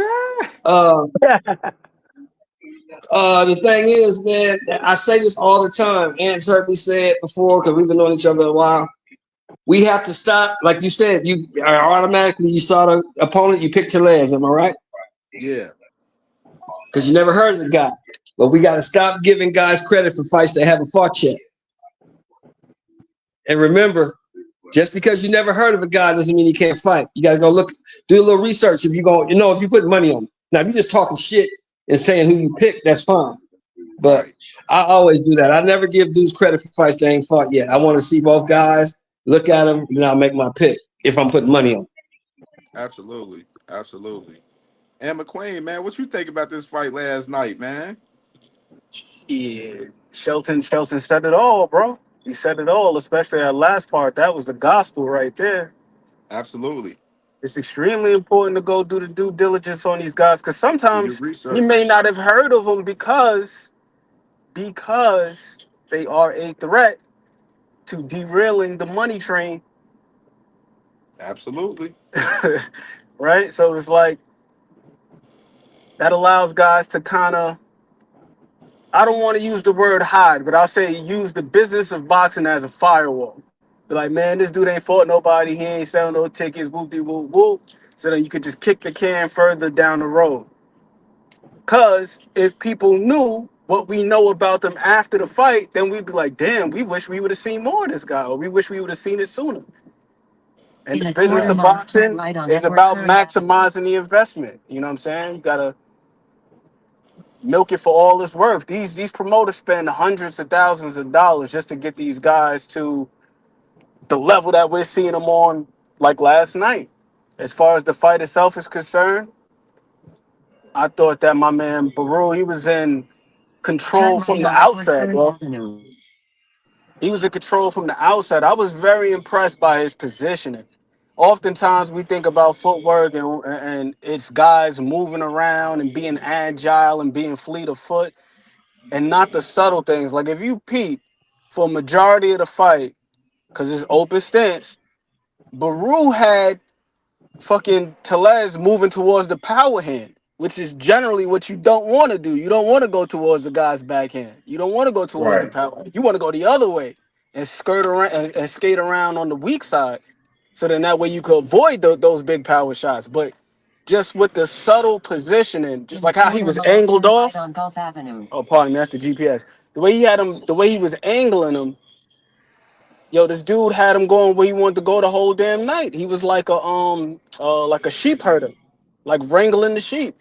Uh, the thing is, man, I say this all the time. Ant's heard me say it before because we've been knowing each other a while. We have to stop, like you said, you automatically you saw the opponent, you picked Tellez, am I right? Yeah, Because you never heard of the guy. But we got to stop giving guys credit for fights they haven't fought yet. And remember, just because you never heard of a guy doesn't mean he can't fight. You got to go look, do a little research. If you go, if you put money on him. Now, if you're just talking shit and saying who you pick, that's fine. But right. I always do that. I never give dudes credit for fights they ain't fought yet. I want to see both guys, look at them, then I'll make my pick if I'm putting money on them. Absolutely, absolutely. And McQueen, man, what you think about this fight last night, man? Yeah, Shelton said it all, bro. He said it all, especially that last part. That was the gospel right there. Absolutely. It's extremely important to go do the due diligence on these guys because Do your sometimes you may research. not have heard of them because they are a threat to derailing the money train, Absolutely. right? So it's like that allows guys to kind of, I don't want to use the word hide, but I'll say use the business of boxing as a firewall. Be like, man, this dude ain't fought nobody. He ain't selling no tickets. Whoop de whoop whoop. So then you could just kick the can further down the road. Cause if people knew what we know about them after the fight, then we'd be like, damn, we wish we would have seen more of this guy, or we wish we would have seen it sooner. And the business of boxing is about maximizing the investment. You know what I'm saying? You gotta milk it for all it's worth. These promoters spend hundreds of thousands of dollars just to get these guys to the level that we're seeing them on, like last night. As far as the fight itself is concerned, I thought that my man Baraou, he was in control from the outset, bro. He was in control from the outset. I was very impressed by his positioning. Oftentimes we think about footwork and it's guys moving around and being agile and being fleet of foot and not the subtle things. Like if you peep for a majority of the fight, because it's open stance, Baraou had fucking Tellez moving towards the power hand, which is generally what you don't want to do. You don't want to go towards the guy's backhand. You don't want to go towards the Right. power hand. You want to go the other way and skirt around and skate around on the weak side. So then that way you could avoid those big power shots. But just with the subtle positioning, just like how he was angled off. Oh, pardon me, that's the GPS. The way he had him, the way he was angling him, yo, this dude had him going where he wanted to go the whole damn night. He was like a sheep herder, like wrangling the sheep.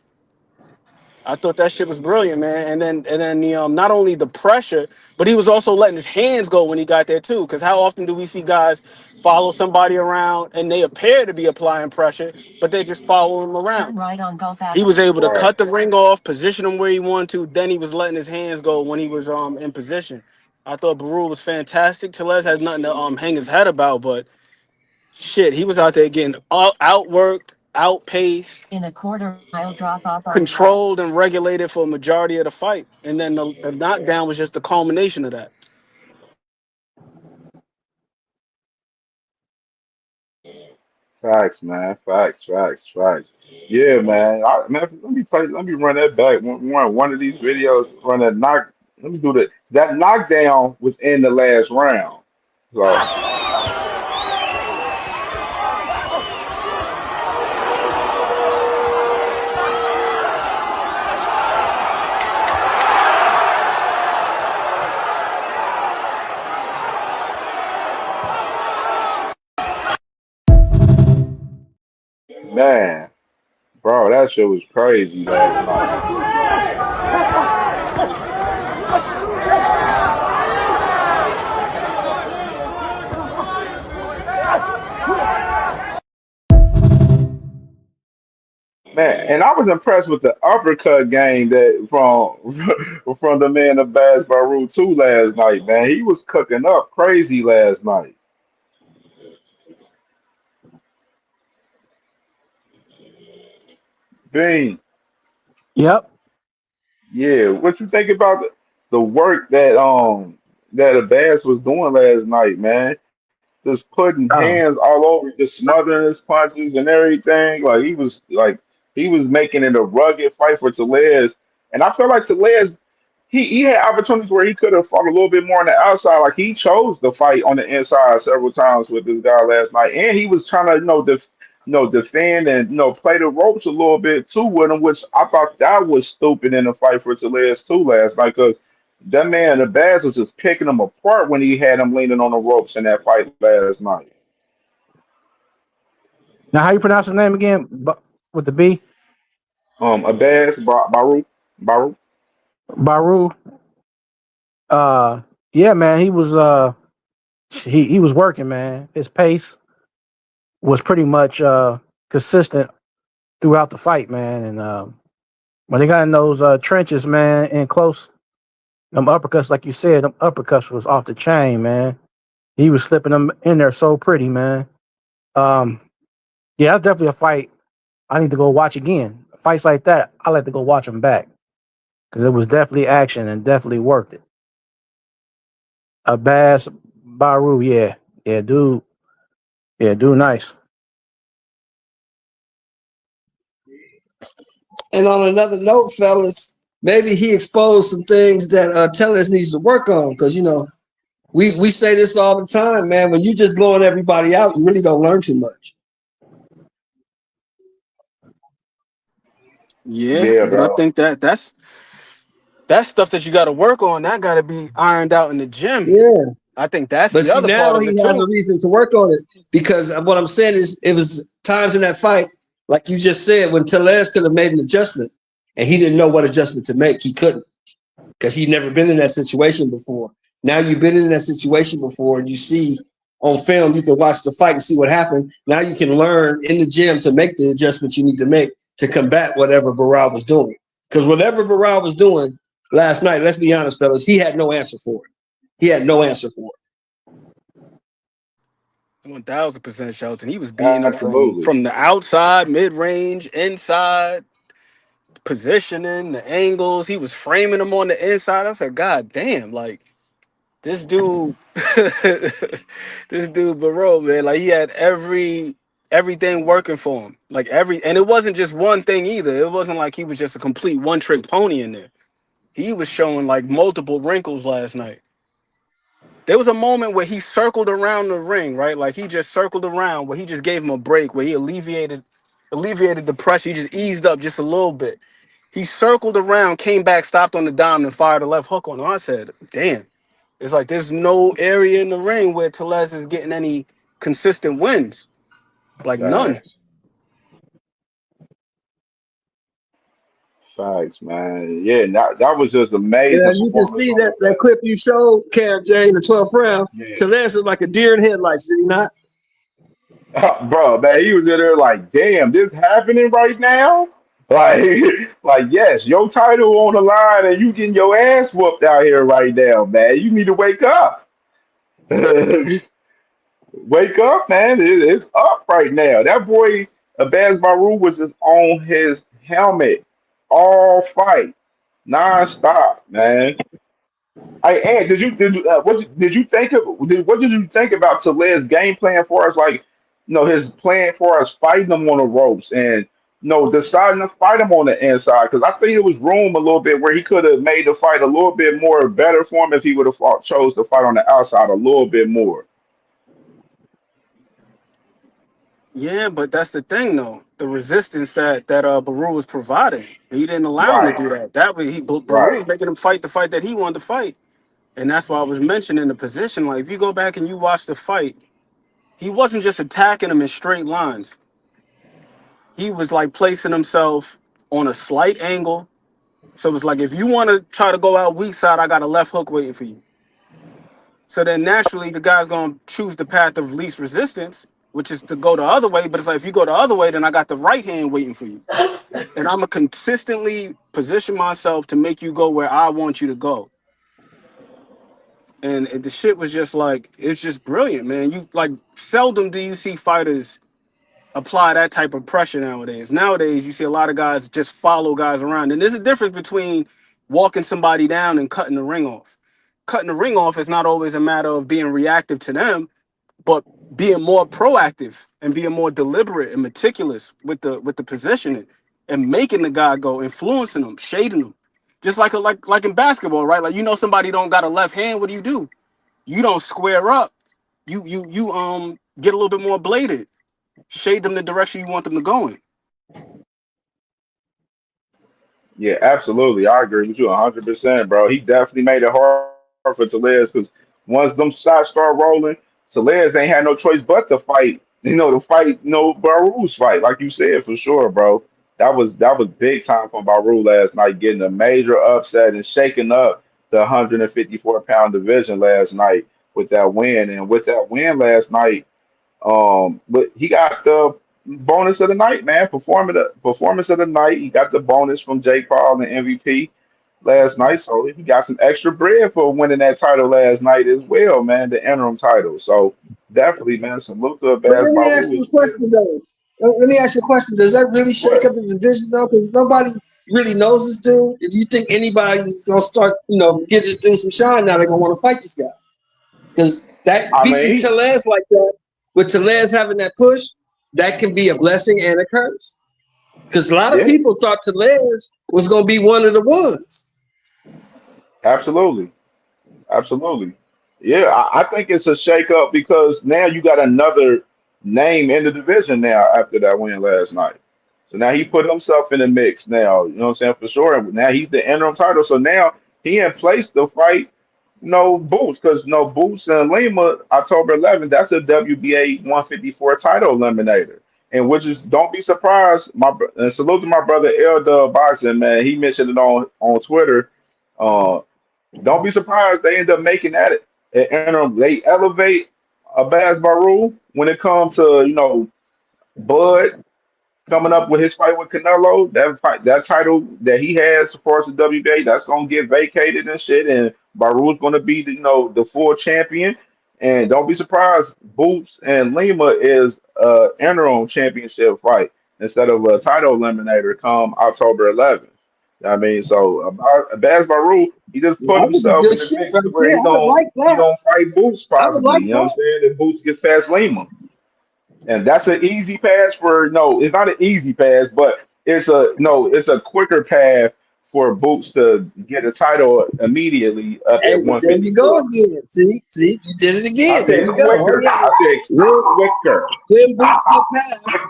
I thought that shit was brilliant, man. And then the not only the pressure, but he was also letting his hands go when he got there too. Because how often do we see guys follow somebody around and they appear to be applying pressure, but they just follow him around? He was able to Right. cut the ring off, position him where he wanted to. Then he was letting his hands go when he was in position. I thought Baraou was fantastic. Tellez has nothing to hang his head about, but shit, he was out there getting outworked, outpaced, controlled, and regulated for a majority of the fight. And then the knockdown was just the culmination of that. Facts, man. Facts, facts, facts. Yeah, man. Man, let me run that back. One of these videos, run that knock. Let me do that. That knockdown was in the last round. So, man, bro, that shit was crazy last night. Man, and I was impressed with the uppercut game that from the man Abass Baraou too last night, man. He was cooking up crazy last night. Bean, Yep. yeah. What you think about the work that Abass was doing last night, man? Just putting Oh, hands all over, just smothering his punches and everything. He was making it a rugged fight for Tellez. And I feel like Tellez, he had opportunities where he could have fought a little bit more on the outside. Like he chose to fight on the inside several times with this guy last night, and he was trying to defend and play the ropes a little bit too with him, which I thought that was stupid in the fight for Tellez too last night because that man the Abass was just picking him apart when he had him leaning on the ropes in that fight last night. Now, how you pronounce his name again? With the B? Abass Baraou. Baraou. Yeah, man, he was working, man. His pace was pretty much consistent throughout the fight, man. And when they got in those trenches, man, and close, them uppercuts, like you said, them uppercuts was off the chain, man. He was slipping them in there so pretty, man. Um, yeah, that's definitely a fight I need to go watch again. Fights like that, I like to go watch them back because it was definitely action and definitely worth it. Abass Baraou, dude, nice. And on another note, fellas, maybe he exposed some things that Tellez needs to work on. Because, we say this all the time, man. When you just blowing everybody out, you really don't learn too much. Yeah, Yeah, but I bro. think that's stuff that you got to work on. That got to be ironed out in the gym. Yeah. I think that's But the see, other part now of he it has too. a reason to work on it because what I'm saying is it was times in that fight, like you just said, when Tellez could have made an adjustment and he didn't know what adjustment to make. He couldn't because he'd never been in that situation before. Now you've been in that situation before and you see on film, you can watch the fight and see what happened. Now you can learn in the gym to make the adjustments you need to make to combat whatever Baraou was doing. Because whatever Baraou was doing last night, let's be honest, fellas, he had no answer for it. He had no answer for it. 1000% Shelton. He was beating him from Absolutely. from the outside, mid range, inside, positioning, the angles. He was framing him on the inside. I said, God damn, like this dude, this dude Barreau, man, like he had everything working for him. And it wasn't just one thing either. It wasn't like he was just a complete one-trick pony in there. He was showing like multiple wrinkles last night. There was a moment where he circled around the ring, right? Like he just circled around where he just gave him a break, where he alleviated the pressure. He just eased up just a little bit. He circled around, came back, stopped on the dime, and fired a left hook on him. I said, damn. It's like there's no area in the ring where Tellez is getting any consistent wins. Like none. Facts. Facts, man. Yeah, that was just Yeah, amazing you can performance see from that Abass. clip you showed, CamJ, in the 12th round. Yeah. Tellez is like a deer in headlights, did he not? Bro, man, he was in there like, damn, this happening right now? Like, like, yes, your title on the line and you getting your ass whooped out here right now, man. You need to wake up. Wake up, man. It's up right now. That boy, Abass Baraou, was just on his helmet all fight, non-stop, man. And did you think of what did you think about Tellez's game plan for us? Like, his plan for us fighting him on the ropes and deciding to fight him on the inside because I think it was room a little bit where he could have made the fight a little bit more better for him if he would have chose to fight on the outside a little bit more. Yeah, but that's the thing though. The resistance that Baru was providing. He didn't allow him to Right, do that. That way Baru right. was making him fight the fight that he wanted to fight. And that's why I was mentioning the position. Like if you go back and you watch the fight, he wasn't just attacking him in straight lines. He was like placing himself on a slight angle. So it's like if you want to try to go out weak side, I got a left hook waiting for you. So then naturally the guy's gonna choose the path of least resistance, which is to go the other way. But it's like if you go the other way, then I got the right hand waiting for you. And I'm gonna consistently position myself to make you go where I want you to go. And the shit was just like it's just brilliant, man. You like seldom do you see fighters apply that type of pressure nowadays. Nowadays, you see a lot of guys just follow guys around. And there's a difference between walking somebody down and cutting the ring off. Cutting the ring off is not always a matter of being reactive to them, but being more proactive and being more deliberate and meticulous with the positioning and making the guy go, influencing them, shading them. Just like in basketball, right? Like, you know, somebody don't got a left hand. What do? You don't square up. You get a little bit more bladed. Shade them the direction you want them to go in. Yeah, absolutely. I agree with you 100%, bro. He definitely made it hard for Tellez because once them shots start rolling, Tellez ain't had no choice but to fight. To fight, Baru's fight, like you said, for sure, bro. That was big time for Baru last night, getting a major upset and shaking up the 154-pound division last night with that win. And with that win last night, but he got the bonus of the night, man. Performance of the night. He got the bonus from Jake Paul and MVP last night, so he got some extra bread for winning that title last night as well, man. The interim title. So definitely, man. Salute to But Abass let me ask Baru you as a well. question though. Let me ask you a question. Does that really shake What? up the division though? Because nobody really knows this dude. If you think anybody's gonna start, get this dude some shine now, they're gonna want to fight this guy. Because that I beating mean, Tellez like that, with Tellez having that push, that can be a blessing and a curse. Because a lot of yeah, people thought Tellez was gonna be one of the ones. absolutely. Absolutely. Yeah, I think it's a shakeup because now you got another name in the division now after that win last night. So now he put himself in the mix now, you know what I'm saying, for sure. Now he's the interim title. So now he in place to fight Boots because Boots and Lima, October 11th, that's a WBA 154 title eliminator. And which is, don't be surprised, and salute to my brother Elder Boxing, man. He mentioned it on Twitter. Uh, don't be surprised they end up making that an interim. They elevate Abass Baru when it comes to Bud coming up with his fight with Canelo. That title that he has as far as the WBA, that's gonna get vacated and shit. And Baru's gonna be the full champion. And don't be surprised, Boots and Lima is interim championship fight instead of a title eliminator come October 11th. I mean, so about Baz Baru, he just put That would be himself good in the shit mix right to where there. he I would gonna like he that. gonna fight Boots I would possibly. like You know what I'm that. saying? If Boots gets past Lima. And that's an easy pass for no, it's not an easy pass, but it's a quicker path for Boots to get a title immediately up Hey, at but there you go 154. again. See, you did it I again. There said you go. Oh quicker. yeah. I said When, quicker. when boots get passed,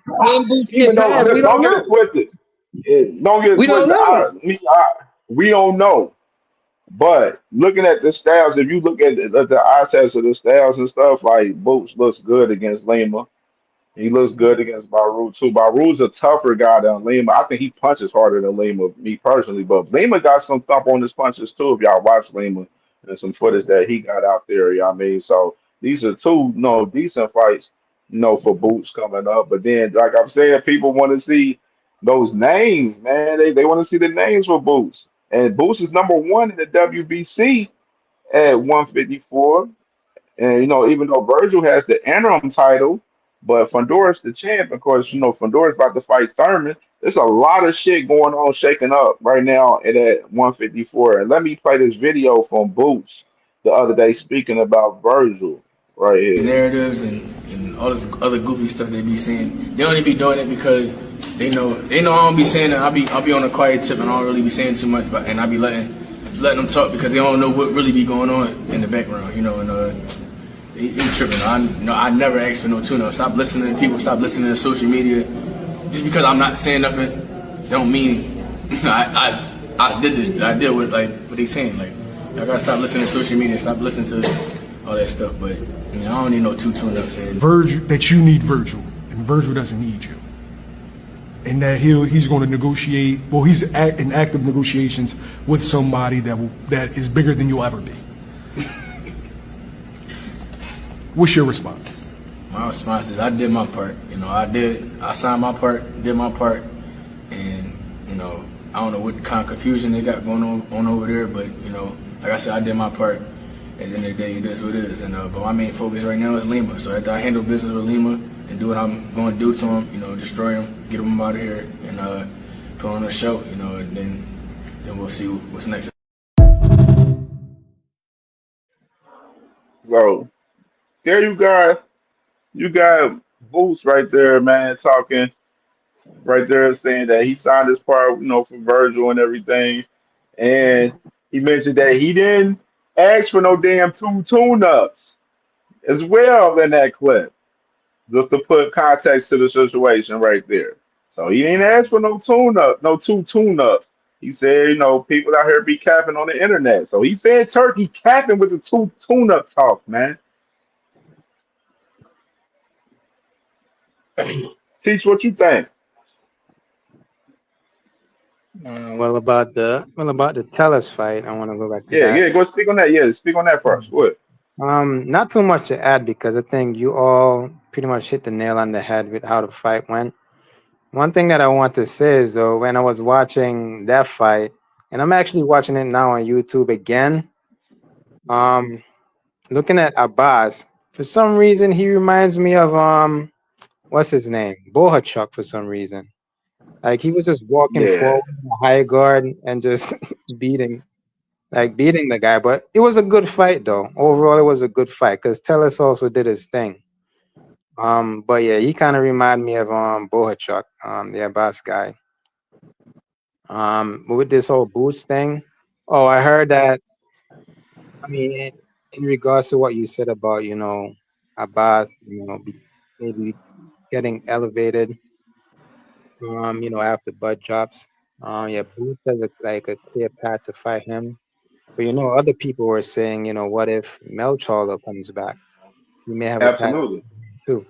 when boots get Even though passed, we don't don't get it know. twisted. Don't get it We don't twisted. know. We don't know. But looking at the styles, if you look at the eye test of the styles and stuff, like Boots looks good against Lima. He looks good against Baru too. Baru's a tougher guy than Lima. I think he punches harder than Lima, me personally. But Lima got some thump on his punches too. If y'all watch Lima and some footage that he got out there, I mean, so these are two decent fights, for Boots coming up. But then, like I'm saying, people want to see those names, man. They want to see the names for Boots. And Boots is number one in the WBC at 154. And even though Virgil has the interim title, but Fondora's the champ. Of course, Fondora's about to fight Thurman. There's a lot of shit going on, shaking up right now at that 154. And let me play this video from Boots the other day speaking about Virgil right here. Narratives and all this other goofy stuff they be saying. They only be doing it because they know I don't be saying that. I'll be on a quiet tip and I don't really be saying too much, and I be letting them talk because they don't know what really be going on in the background, and he tripping. I never asked for no tune-up. Stop listening to people. Stop listening to social media. Just because I'm not saying nothing, don't mean I did this. I did what they saying. Like, I gotta stop listening to social media. Stop listening to all that stuff. But I don't need no two tune-ups. Virgil, that you need Virgil, and Virgil doesn't need you, and that he's going to negotiate. Well, he's in active negotiations with somebody that is bigger than you'll ever be. What's your response? My response is I did my part. I signed my part, did my part, and I don't know what kind of confusion they got going on over there, but like I said, I did my part. At the end of the day, it is what it is. But my main focus right now is Lima. So after I handle business with Lima and do what I'm going to do to him, destroy him, get him out of here, and put on a show, and then we'll see what's next. So there you got Boots right there, man, talking right there saying that he signed his part, for Virgil and everything. And he mentioned that he didn't ask for no damn two tune-ups as well in that clip, just to put context to the situation right there. So he didn't ask for no tune-up, no two tune-ups. He said, people out here be capping on the internet. So he said Turkey capping with the two tune-up talk, man. Teach what you think. Well about the Tellez fight, I want to go back to Yeah, that. yeah, go speak on that. Yeah, speak on that first. What? Not too much to add because I think you all pretty much hit the nail on the head with how the fight went. One thing that I want to say is though, when I was watching that fight, and I'm actually watching it now on YouTube again, um, looking at Abass, for some reason he reminds me of what's his name? Bohachuk for some reason. Like he was just walking Yeah, forward in a high guard and just beating beating the guy. But it was a good fight though. Overall, it was a good fight because Tellez also did his thing. But yeah, he kind of reminded me of Bohachuk, the Abbas guy. With this whole boost thing. Oh, I heard that. I mean, in regards to what you said about Abbas, maybe getting elevated, after Bud drops. Yeah, Boots has a clear path to fight him. But other people were saying, what if Melcharlo comes back? He may have a path to absolutely. fight him too.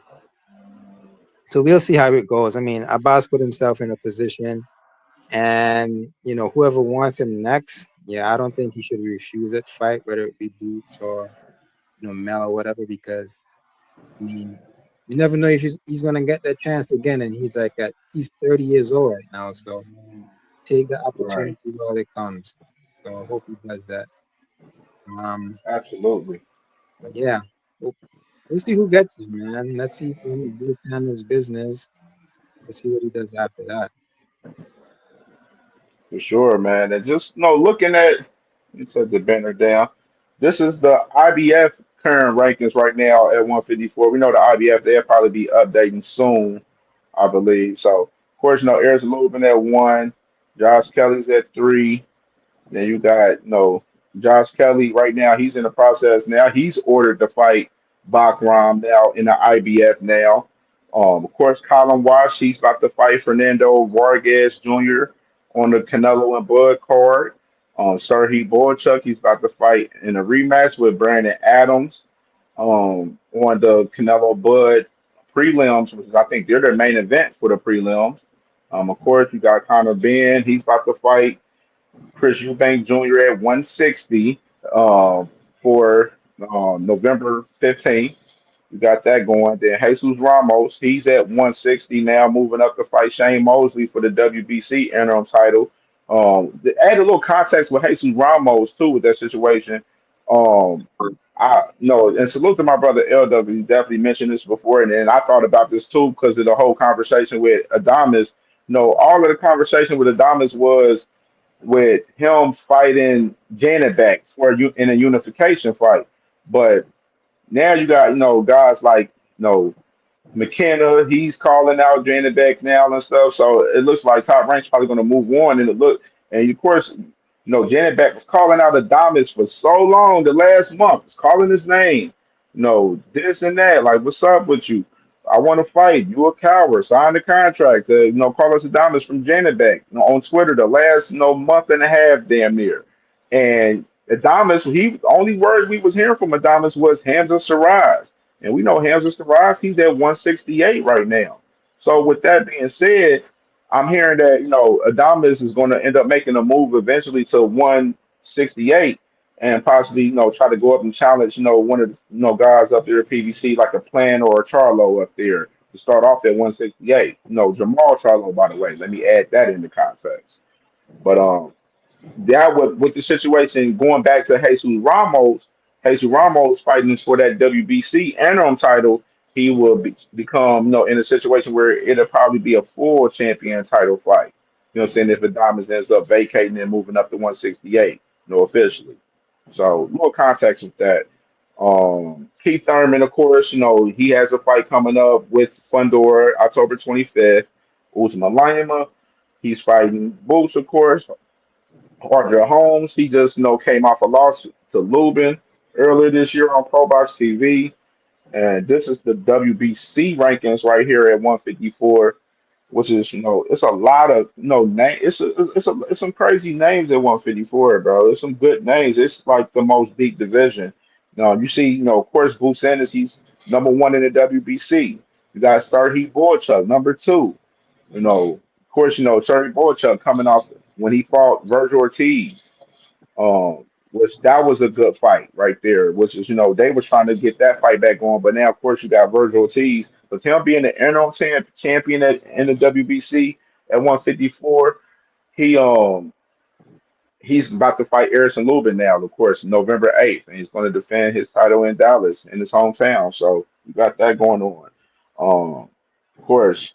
So we'll see how it goes. I mean, Abbas put himself in a position, and whoever wants him next, yeah, I don't think he should refuse that fight, whether it be Boots or Mel or whatever, because I mean, you never know if he's gonna get that chance again, and he's 30 years old right now, so take the Right. opportunity while it comes. So I hope he does that. Um, Absolutely. but yeah, hope, let's see who gets him, man. Let's see when Boots handles business. Let's see what he does after that. For sure, man. And just looking at, you said the banner down. This is the IBF current rankings right now at 154. We know the IBF they'll probably be updating soon, I believe. So of course, Eric's Lubin at one, Josh Kelly's at three. Then you got Josh Kelly right now. He's in the process now. He's ordered to fight Bakram now in the IBF now. Of course, Colin Wash. He's about to fight Fernando Vargas Jr. on the Canelo and Bud card. Serhii Boychuk. He's about to fight in a rematch with Brandon Adams on the Canelo Bud prelims, which is, I think they're their main event for the prelims. Of course, you got Conor Ben. He's about to fight Chris Eubank Jr. at 160 for November 15th. You got that going. Then Jesus Ramos, he's at 160 now, moving up to fight Shane Mosley for the WBC interim title. To add a little context with Jesus Ramos too with that situation. Um, I no, and salute to my brother LW. He definitely mentioned this before, and then I thought about this too because of the whole conversation with Adamas. All of the conversation with Adamas was with him fighting Janet back in a unification fight. But now you got guys like McKenna, he's calling out Janet back now and stuff. So it looks like Top Rank's probably going to move on. And of course, Janet Beck was calling out Adonis for so long. The last month, was calling his name. This and that. Like, what's up with you? I want to fight. You a coward. Sign the contract. Carlos Adamas from Janet Beck on Twitter the last month and a half, damn near. And Adamas, only words we was hearing from Adamas was Hamza Saraj. And we know Hamza Saraj, he's at 168 right now. So with that being said, I'm hearing that Adamas is going to end up making a move eventually to 168 and possibly try to go up and challenge one of the guys up there at PBC like a Plan or a Charlo up there to start off at 168. Jamal Charlo, by the way. Let me add that into context. But that with the situation going back to Jesus Ramos fighting for that WBC interim title, he will become, in a situation where it'll probably be a full champion title fight. You know what I'm saying? If Adamas ends up vacating and moving up to 168, officially. So, little context with that. Keith Thurman, of course, he has a fight coming up with Fundora October 25th. Usman Lima. He's fighting Boots, of course. Arthur Holmes. He just came off a loss to Lubin earlier this year on Pro Box TV. And this is the WBC rankings right here at 154, which is it's a lot of name. It's some crazy names at 154, bro. It's some good names. It's like the most deep division. You see, of course, Boots Ennis, he's number one in the WBC. You got Serhii Boychuk, number two. Of course, Serhii Boychuk coming off when he fought Virgil Ortiz, which that was a good fight right there. Which is, they were trying to get that fight back going, but now, of course, you got Virgil Ortiz. But him being the interim champion in the WBC at 154, he he's about to fight Erison Lubin now, of course, November 8th, and he's going to defend his title in Dallas in his hometown. So you got that going on. Of course,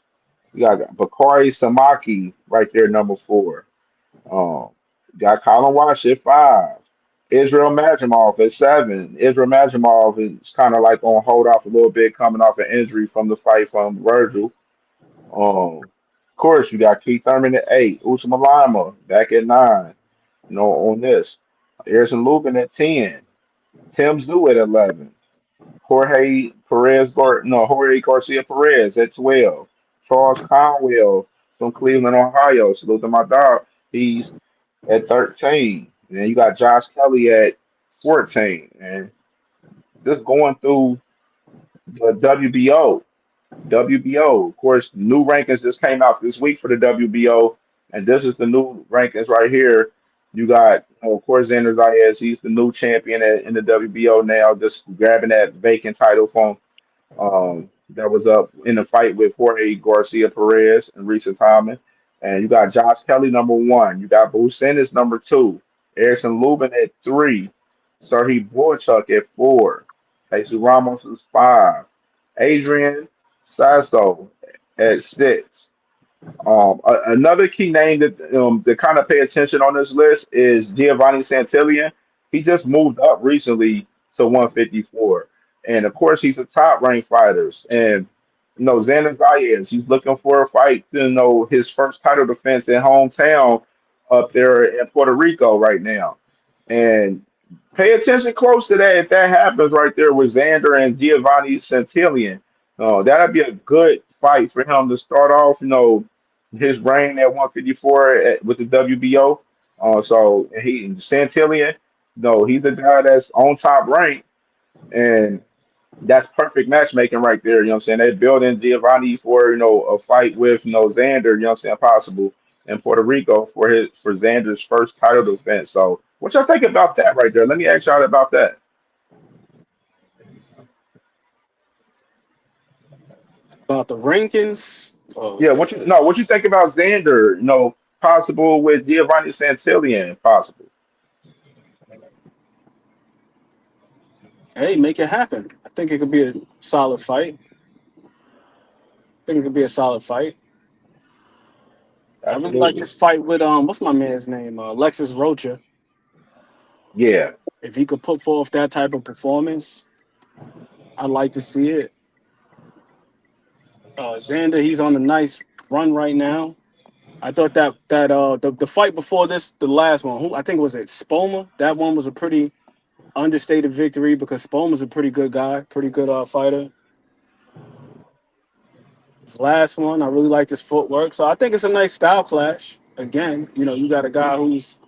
you got Bakari Samaki right there, number 4. Um, got Colin Wash at 5. Israel Majimov at 7. Israel Majimov is kind of like on hold off a little bit, coming off an injury from the fight from Virgil. Of course, you got Keith Thurman at 8. Usman Lima back at 9. On this. Harrison Lubin at 10. Tim Zoo at 11. Jorge Garcia Perez at 12. Charles Conwell from Cleveland, Ohio. Salute to my dog. He's at 13. And then you got Josh Kelly at 14. And just going through the WBO. WBO, of course, new rankings just came out this week for the WBO, and this is the new rankings right here. You got, of course, Xander Zayas. He's the new champion in the WBO now, just grabbing that vacant title from that was up in the fight with Jorge Garcia Perez and recent timing. And you got Josh Kelly number 1. You got Bruce Ennis number 2. Erison Lubin at 3. Serhii Boychuk at 4. Jesus Ramos is 5. Adrian Sasso at 6. Another key name that kind of pay attention on this list is Giovanni Santillan. He just moved up recently to 154, and of course he's a top ranked fighter. And Xander Zayas, he's looking for a fight. His first title defense in hometown up there in Puerto Rico right now, and pay attention close to that if that happens right there with Xander and Giovanni Santillan. That'd be a good fight for him to start off. His reign at 154 with the WBO. So Santillan, he's a guy that's on top rank, and that's perfect matchmaking right there. You know what I'm saying? They're building Giovanni for a fight with Xander. You know what I'm saying? Possible in Puerto Rico for Xander's first title defense. So what y'all think about that right there? Let me ask y'all about that. About the rankings. Yeah, what you think about Xander? Possible with Giovanni Santillan, possible. Hey, make it happen. I think it could be a solid fight. I really like Absolutely. this fight with what's my man's name? Alexis Rocha. Yeah, If he could put forth that type of performance, I'd like to see it. Xander, he's on a nice run right now. I thought that the fight before this, the last one, who I think was it Spoma. That one was a pretty understated victory because Spoma's a pretty good guy, pretty good fighter. This last one, I really like his footwork, so I think it's a nice style clash. Again, you got a guy who's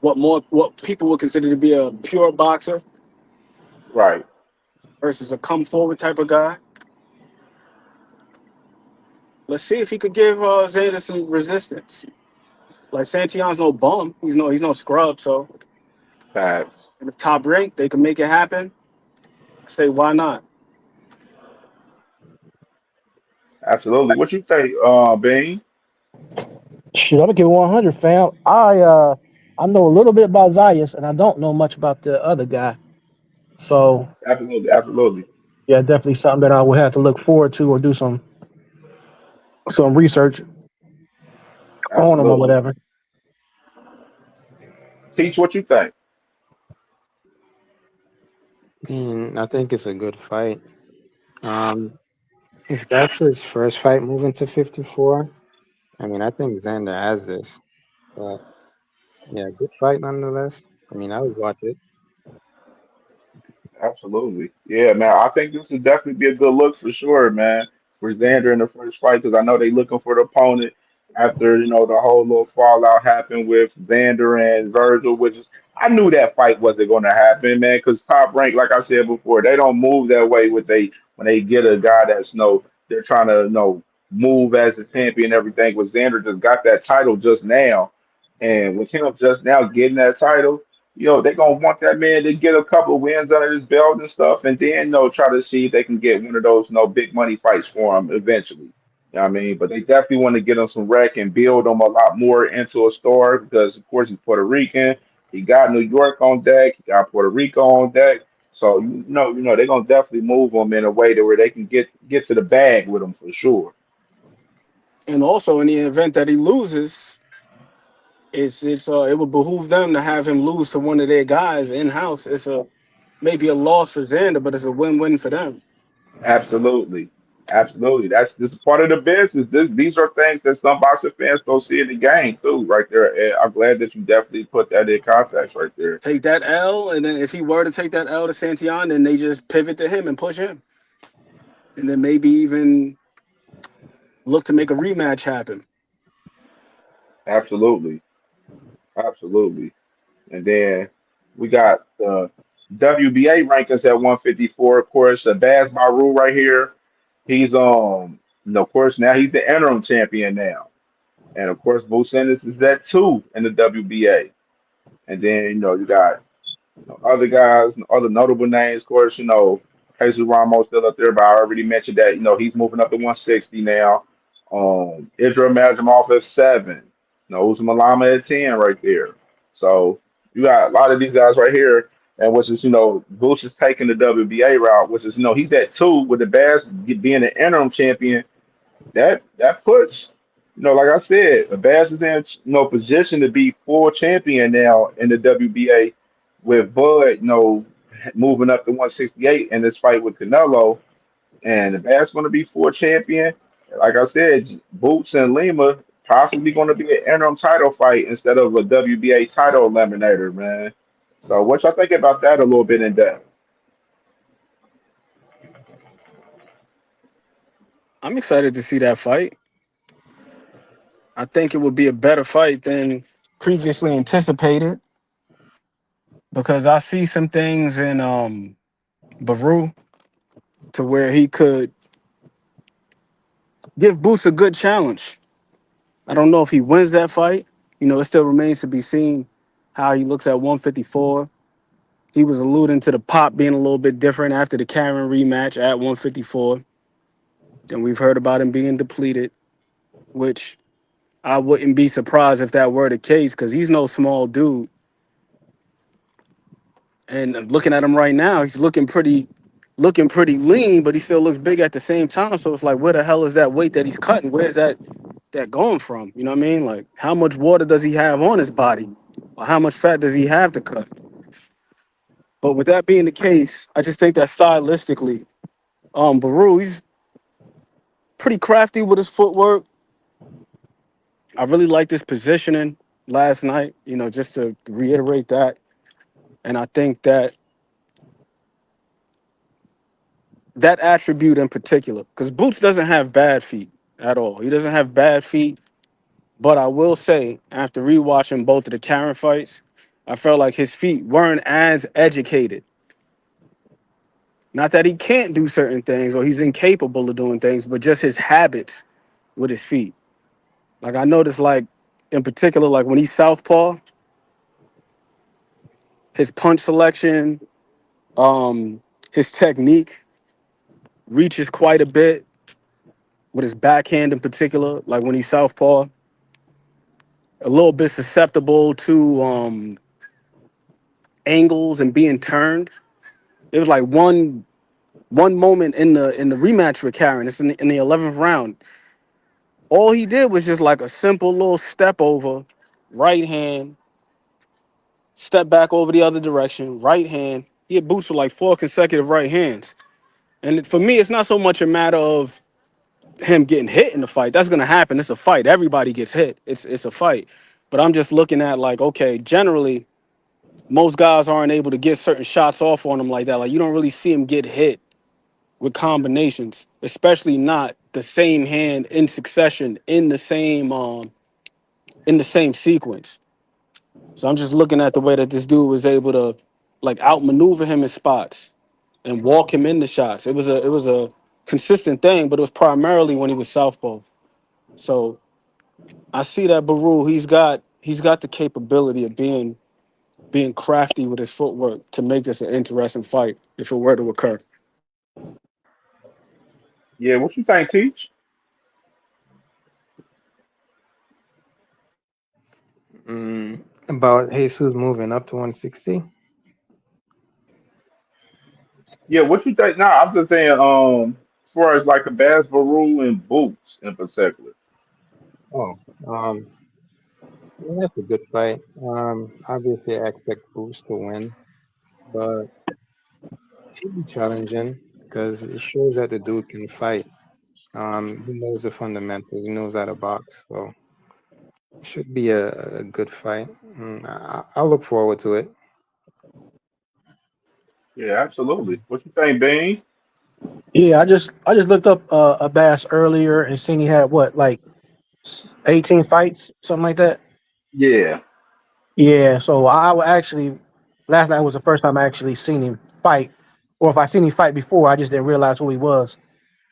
what people would consider to be a pure boxer right. versus a come forward type of guy. Let's see if he could give Xander some resistance. Like Santillan's no bum, he's no scrub. So Facts. in the top rank, they can make it happen. I say why not? Absolutely. What you think, Bean? Shoot, I'm gonna give it 100, fam. I know a little bit about Zayas, and I don't know much about the other guy. So Absolutely, absolutely, yeah, definitely something that I would have to look forward to or do some research on him or absolutely. whatever. Teach what you think. I mean, I think it's a good fight. Um, If that's his first fight moving to 54, I mean, I think Xander has this. But yeah, good fight nonetheless. I mean, I would watch it. Absolutely. Yeah, man. I think this would definitely be a good look for sure, man, for Xander in the first fight, because I know they looking for the opponent after, the whole little fallout happened with Xander and Virgil, which is, I knew that fight wasn't going to happen, man, because Top Rank, like I said before, they don't move that way when they get a guy that's, they're trying to, move as a champion and everything. With Xander just got that title just now, and with him just now getting that title, they're gonna want that man to get a couple of wins under his belt and stuff, and then try to see if they can get one of those big money fights for him eventually. You know what I mean? But they definitely want to get him some rec and build him a lot more into a star because of course he's Puerto Rican. He got New York on deck, he got Puerto Rico on deck. So they're gonna definitely move him in a way to where they can get to the bag with him for sure. And also, in the event that he loses, it would behoove them to have him lose to one of their guys in house. It's a maybe a loss for Xander, but it's a win-win for them. Absolutely. Absolutely. This is part of the business. These are things that some boxing fans don't see in the game too, right there. And I'm glad that you definitely put that in context right there. Take that L, and then if he were to take that L to Santillan, then they just pivot to him and push him, and then maybe even look to make a rematch happen. Absolutely. Absolutely. And then we got the WBA rankings at 154. Of course, the Baz Baru right here. He's of course now he's the interim champion now. And of course, Bo Sanders is at 2 in the WBA. And then, you got other guys, other notable names, of course, Jesus Ramos still up there, but I already mentioned that, he's moving up to 160 now. Israel Majimov at 7. Usman Malama at 10 right there. So you got a lot of these guys right here, and which is, Boots is taking the WBA route, which is, he's at 2 with the Bass being the interim champion. That puts, like I said, Abass is in position to be full champion now in the WBA with Bud, moving up to 168 in this fight with Canelo, and Abass going to be full champion. Like I said, Boots and Lima possibly going to be an interim title fight instead of a WBA title eliminator, man. So what y'all think about that a little bit in depth? I'm excited to see that fight. I think it would be a better fight than previously anticipated because I see some things in Baru to where he could give Boots a good challenge. I don't know if he wins that fight. It still remains to be seen how he looks at 154. He was alluding to the pop being a little bit different after the Karen rematch at 154. And we've heard about him being depleted, which I wouldn't be surprised if that were the case because he's no small dude. And looking at him right now, he's looking pretty lean, but he still looks big at the same time. So it's like, where the hell is that weight that he's cutting? Where's that going from? You know what I mean? Like, how much water does he have on his body? Or how much fat does he have to cut? But with that being the case, I just think that stylistically, Baru, he's pretty crafty with his footwork. I really like this positioning last night, just to reiterate that. And I think that attribute in particular, because Boots doesn't have bad feet at all. He doesn't have bad feet. But I will say, after rewatching both of the Karen fights, I felt like his feet weren't as educated. Not that he can't do certain things or he's incapable of doing things, but just his habits with his feet. Like I noticed, like in particular, like when he's southpaw, his punch selection, his technique reaches quite a bit with his backhand in particular. Like when he's southpaw, a little bit susceptible to angles and being turned. It was like one moment in the rematch with Karen. It's in the 11th round. All he did was just like a simple little step over, right hand, step back over the other direction, right hand. He had Boots for like 4 consecutive right hands. And for me, it's not so much a matter of him getting hit in the fight. That's gonna happen. It's a fight. Everybody gets hit. It's a fight. But I'm just looking at like, okay, generally most guys aren't able to get certain shots off on him like that. Like you don't really see him get hit with combinations, especially not the same hand in succession in the same sequence. So I'm just looking at the way that this dude was able to like outmaneuver him in spots and walk him into shots. It was a consistent thing, but it was primarily when he was southpaw. So I see that Baraou, he's got the capability of being crafty with his footwork to make this an interesting fight if it were to occur. Yeah, what you think, Teach? About Jesus moving up to 160. Yeah, what you think? Nah, I'm just saying, as far as like a Bass Baru and Boots in particular. Oh, yeah, that's a good fight. Obviously, I expect Boost to win, but it should be challenging because it shows that the dude can fight. He knows the fundamentals. He knows how to box, so it should be a good fight. I'll look forward to it. Yeah, absolutely. What you think, Bean? Yeah, I just looked up Abass earlier and seen he had what, like 18 fights, something like that. Yeah, Yeah, so I would actually last night was the first time I actually seen him fight, or if I seen him fight before, I just didn't realize who he was.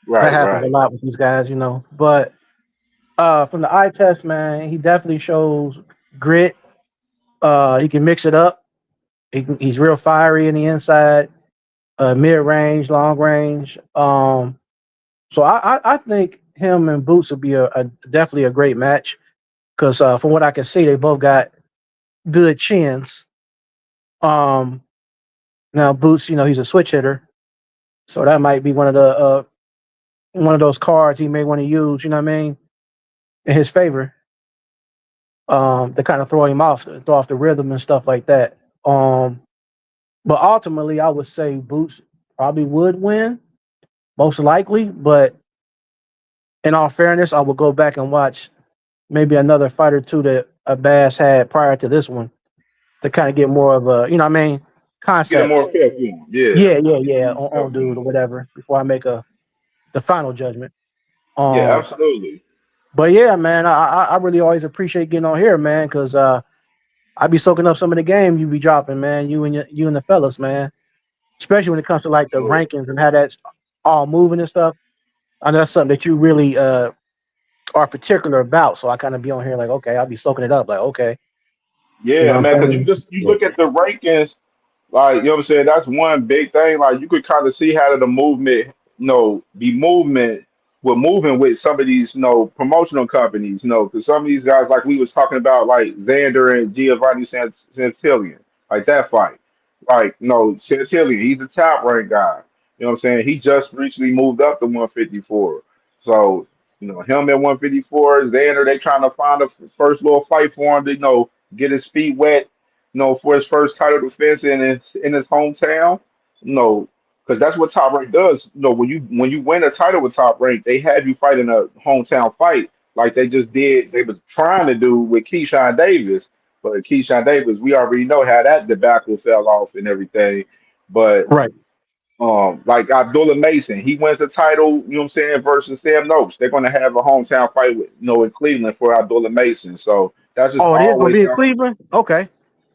That right, happens a right. lot with these guys, you know. But from the eye test, man, he definitely shows grit. He can mix it up. He's real fiery in the inside, mid range, long range. So I think him and Boots would be a definitely a great match because from what I can see, they both got good chins. Um, Now Boots, you know, he's a switch hitter, so that might be one of those cards he may want to use. You know what I mean, in his favor, to kind of throw him off, throw off the rhythm and stuff like that. But ultimately, I would say Boots probably would win, most likely. But in all fairness, I would go back and watch maybe another fight or two that Abass had prior to this one to kind of get more of a, you know what I mean, Get a concept. more feel for him. Yeah, Yeah, feel on for dude him. or whatever before I make the final judgment. Yeah, Um, absolutely. but yeah, man, I really always appreciate getting on here, man, because I be soaking up some of the game you be dropping, man. You and the fellas, man. Especially when it comes to like the Sure. rankings and how that's all moving and stuff. I know that's something that you really are particular about. So I kind of be on here like, okay, I'll be soaking it up, like, okay, you know Yeah, what man. I'm Because saying? you look at the rankings. Like, you know what I'm saying? That's one big thing. Like, you could kind of see how the movement, be moving with some of these, promotional companies, because some of these guys, like we was talking about, like Xander and Giovanni Santillan, like that fight. Like, Santillan, he's a top ranked guy. You know what I'm saying? He just recently moved up to 154. So, him at 154, Xander, they trying to find a first little fight for him to, get his feet wet, for his first title defense in his hometown. Because that's what Top Rank does. When you win a title with Top Rank, they have you fight in a hometown fight, like they just did. They was trying to do with Keyshawn Davis, but Keyshawn Davis, we already know how that debacle fell off and everything. But Right. like Abdullah Mason, he wins the title. You know what I'm saying? Versus Sam Noakes, they're going to have a hometown fight with in Cleveland for Abdullah Mason. So that's just Oh, it is gonna always be in how. Cleveland. Okay.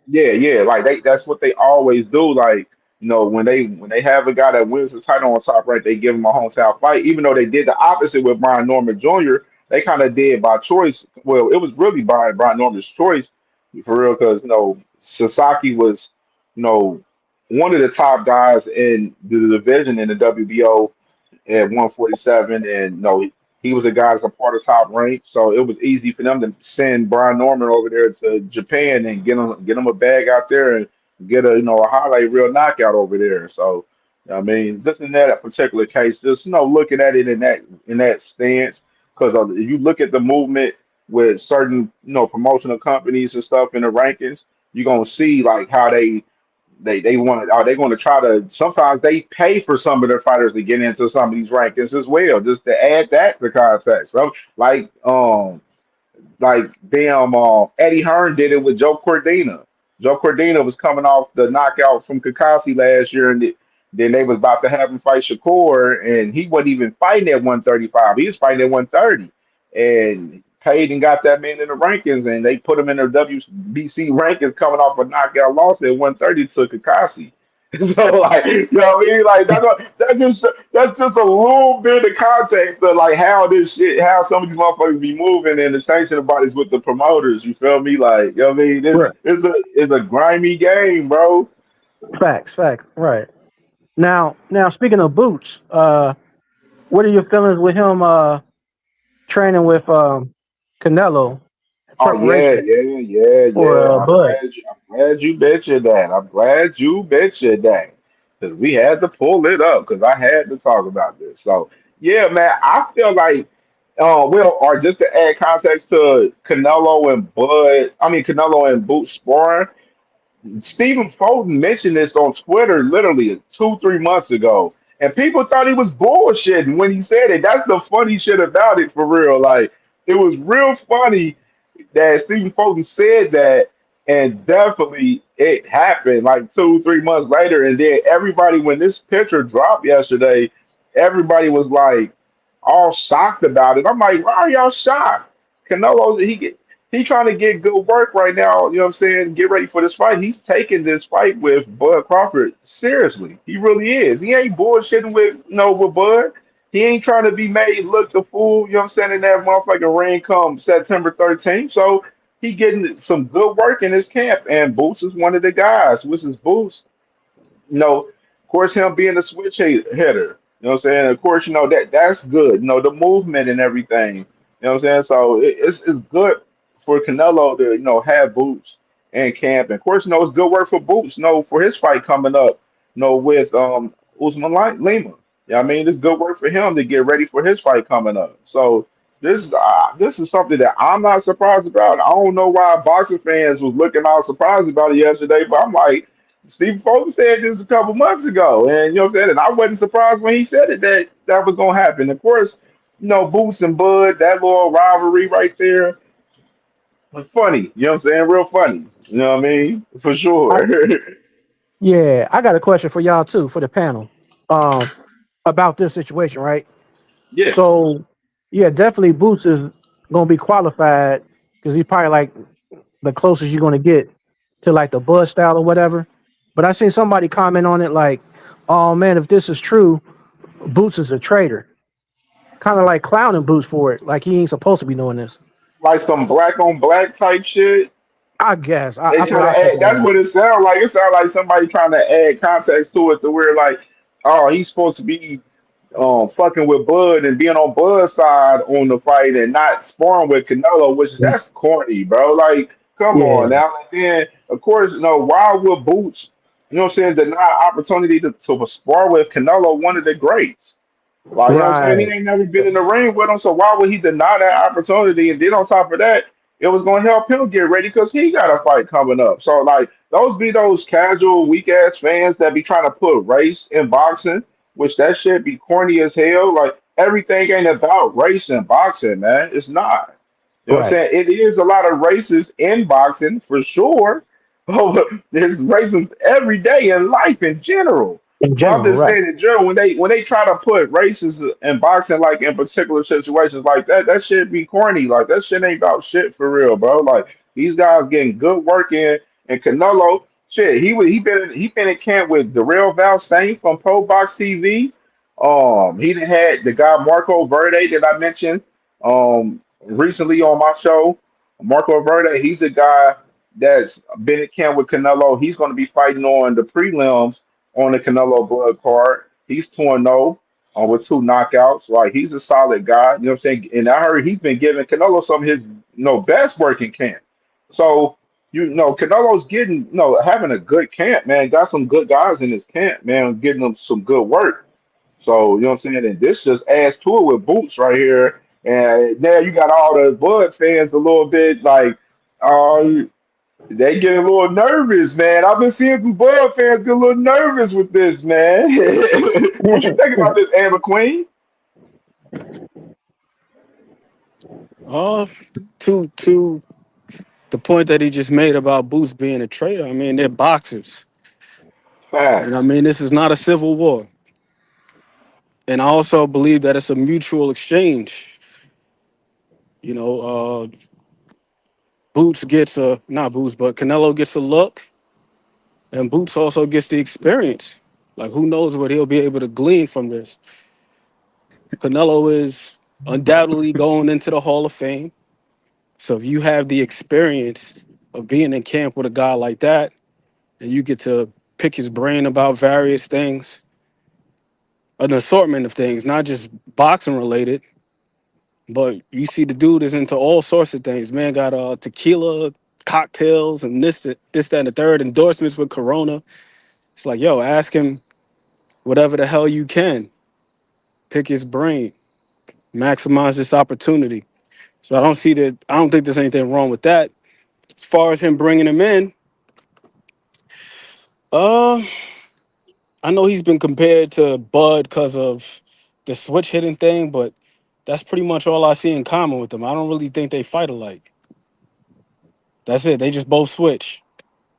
Yeah, yeah, like that's what they always do. Like, when they have a guy that wins the title on top right, they give him a hometown fight. Even though they did the opposite with Brian Norman Jr., they kind of did by choice. Well, it was really by Brian Norman's choice for real, because Sasaki was, you know, one of the top guys in the division in the WBO at 147, and he was the guy that's a part of top rank, so it was easy for them to send Brian Norman over there to Japan and get him a bag out there and get a highlight real knockout over there. So I mean, just in that particular case, just looking at it in that stance, because if you look at the movement with certain promotional companies and stuff in the rankings, you're gonna see like how they They want to are they going to try to sometimes they pay for some of their fighters to get into some of these rankings as well, just to add that to context. So like damn Eddie Hearn did it with Joe Cordina. Joe Cordina was coming off the knockout from Kakashi last year, and then they was about to have him fight Shakur, and he wasn't even fighting at 135. He was fighting at 130, and paid and got that man in the rankings, and they put him in the WBC rankings coming off a knockout loss at 130 to Kakashi. So like, you know what I mean? Like that's just a little bit of context of like how this shit, how some of these motherfuckers be moving, and the sanction about is with the promoters. You feel me? Like, you know what I mean? Right. It's a grimy game, bro. Facts. Right. Now speaking of Boots, what are your feelings with him training with Canelo Oh yeah, preparation yeah, yeah, for yeah. Bud? I'm glad you mentioned that. I'm glad you mentioned that because we had to pull it up because I had to talk about this. So yeah, man, I feel like, or just to add context to Canelo and Bud, I mean Canelo and Boots sparring. Stephen Fulton mentioned this on Twitter literally 2, 3 months ago, and people thought he was bullshitting when he said it. That's the funny shit about it, for real. Like it was real funny that Stephen Fulton said that, and definitely it happened like 2, 3 months later. And then everybody, when this picture dropped yesterday, everybody was like all shocked about it. I'm like, why are y'all shocked? Canelo, he trying to get good work right now. You know what I'm saying? Get ready for this fight. He's taking this fight with Bud Crawford seriously. He really is. He ain't bullshitting with with Bud. He ain't trying to be made look the fool, you know what I'm saying, in that motherfucking ring come September 13th. So he getting some good work in his camp. And Boots is one of the guys, which is Boots. Of course, him being a hitter, you know what I'm saying? Of course, that's good. The movement and everything. You know what I'm saying? So it's good for Canelo to, have Boots and camp. And of course, it's good work for Boots, for his fight coming up, with Usman Lima. Yeah, I mean, it's good work for him to get ready for his fight coming up. So this is something that I'm not surprised about. I don't know why boxing fans was looking all surprised about it yesterday, but I'm like, Steve Fulton said this a couple months ago, and you know what I'm saying. And I wasn't surprised when he said it that was gonna happen. Of course, Boots and Bud, that little rivalry right there, was funny. You know what I'm saying? Real funny. You know what I mean? For I, sure. yeah, I got a question for y'all too, for the panel, um, about this situation, right? Yeah. So, yeah, definitely Boots is gonna be qualified because he's probably like the closest you're gonna get to like the Bud style or whatever. But I seen somebody comment on it like, "Oh man, if this is true, Boots is a traitor." Kind of like clowning Boots for it, like he ain't supposed to be doing this. Like some black on black type shit. I guess They that's what trying I to took add. away. That's what it sounds like. It sounds like somebody trying to add context to it, to where like, oh, he's supposed to be fucking with Bud and being on Bud's side on the fight and not sparring with Canelo, which that's corny, bro. Like, come on Yeah, now. And then, of course, why would Boots, you know what I'm saying, deny opportunity to spar with Canelo, one of the greats? Like, you know what I'm saying? He right. ain't never been in the ring with him, so why would he deny that opportunity? And then on top of that, it was going to help him get ready because he got a fight coming up. So, like, those casual, weak ass fans that be trying to put race in boxing, which that shit be corny as hell. Like, everything ain't about race in boxing, man. It's not. You know what I'm Right. saying? It is a lot of races in boxing for sure. But there's racism every day in life in general. In But I'm general, just right. saying in general, when they try to put races in boxing, like in particular situations like that, that shit be corny. Like that shit ain't about shit for real, bro. Like these guys getting good work in, and Canelo, shit, he been in camp with Darrell Valsain from Pro Box TV. He done had the guy Marco Verde that I mentioned recently on my show. Marco Verde, he's the guy that's been in camp with Canelo. He's going to be fighting on the prelims on the Canelo Blood card. He's 2-0 with 2 knockouts. Like he's a solid guy. You know what I'm saying? And I heard he's been giving Canelo some of his best work in camp. So Canelo's getting having a good camp, man. Got some good guys in his camp, man, getting them some good work. So you know what I'm saying? And this just adds to it with Boots right here. And now you got all the Bud fans a little bit like, oh, They get a little nervous, man. I've been seeing some Bud fans get a little nervous with this, man. What you think about this, Amber Queen? Uh, to the point that he just made about Boots being a traitor. I mean, they're boxers, and I Facts. mean this is not a civil war. And I also believe that it's a mutual exchange. You know, Boots gets a not Boots, but Canelo gets a look, and Boots also gets the experience. Like, who knows what he'll be able to glean from this? Canelo is undoubtedly going into the Hall of Fame. So if you have the experience of being in camp with a guy like that, and you get to pick his brain about various things, an assortment of things, not just boxing related, but you see the dude is into all sorts of things. Man got tequila, cocktails, and this, that, and the third, endorsements with Corona. It's like, yo, ask him whatever the hell you can. Pick his brain, maximize this opportunity. So I don't think there's anything wrong with that. As far as him bringing him in, uh, I know he's been compared to Bud because of the switch hitting thing, but that's pretty much all I see in common with them. I don't really think they fight alike. That's it. They just both switch,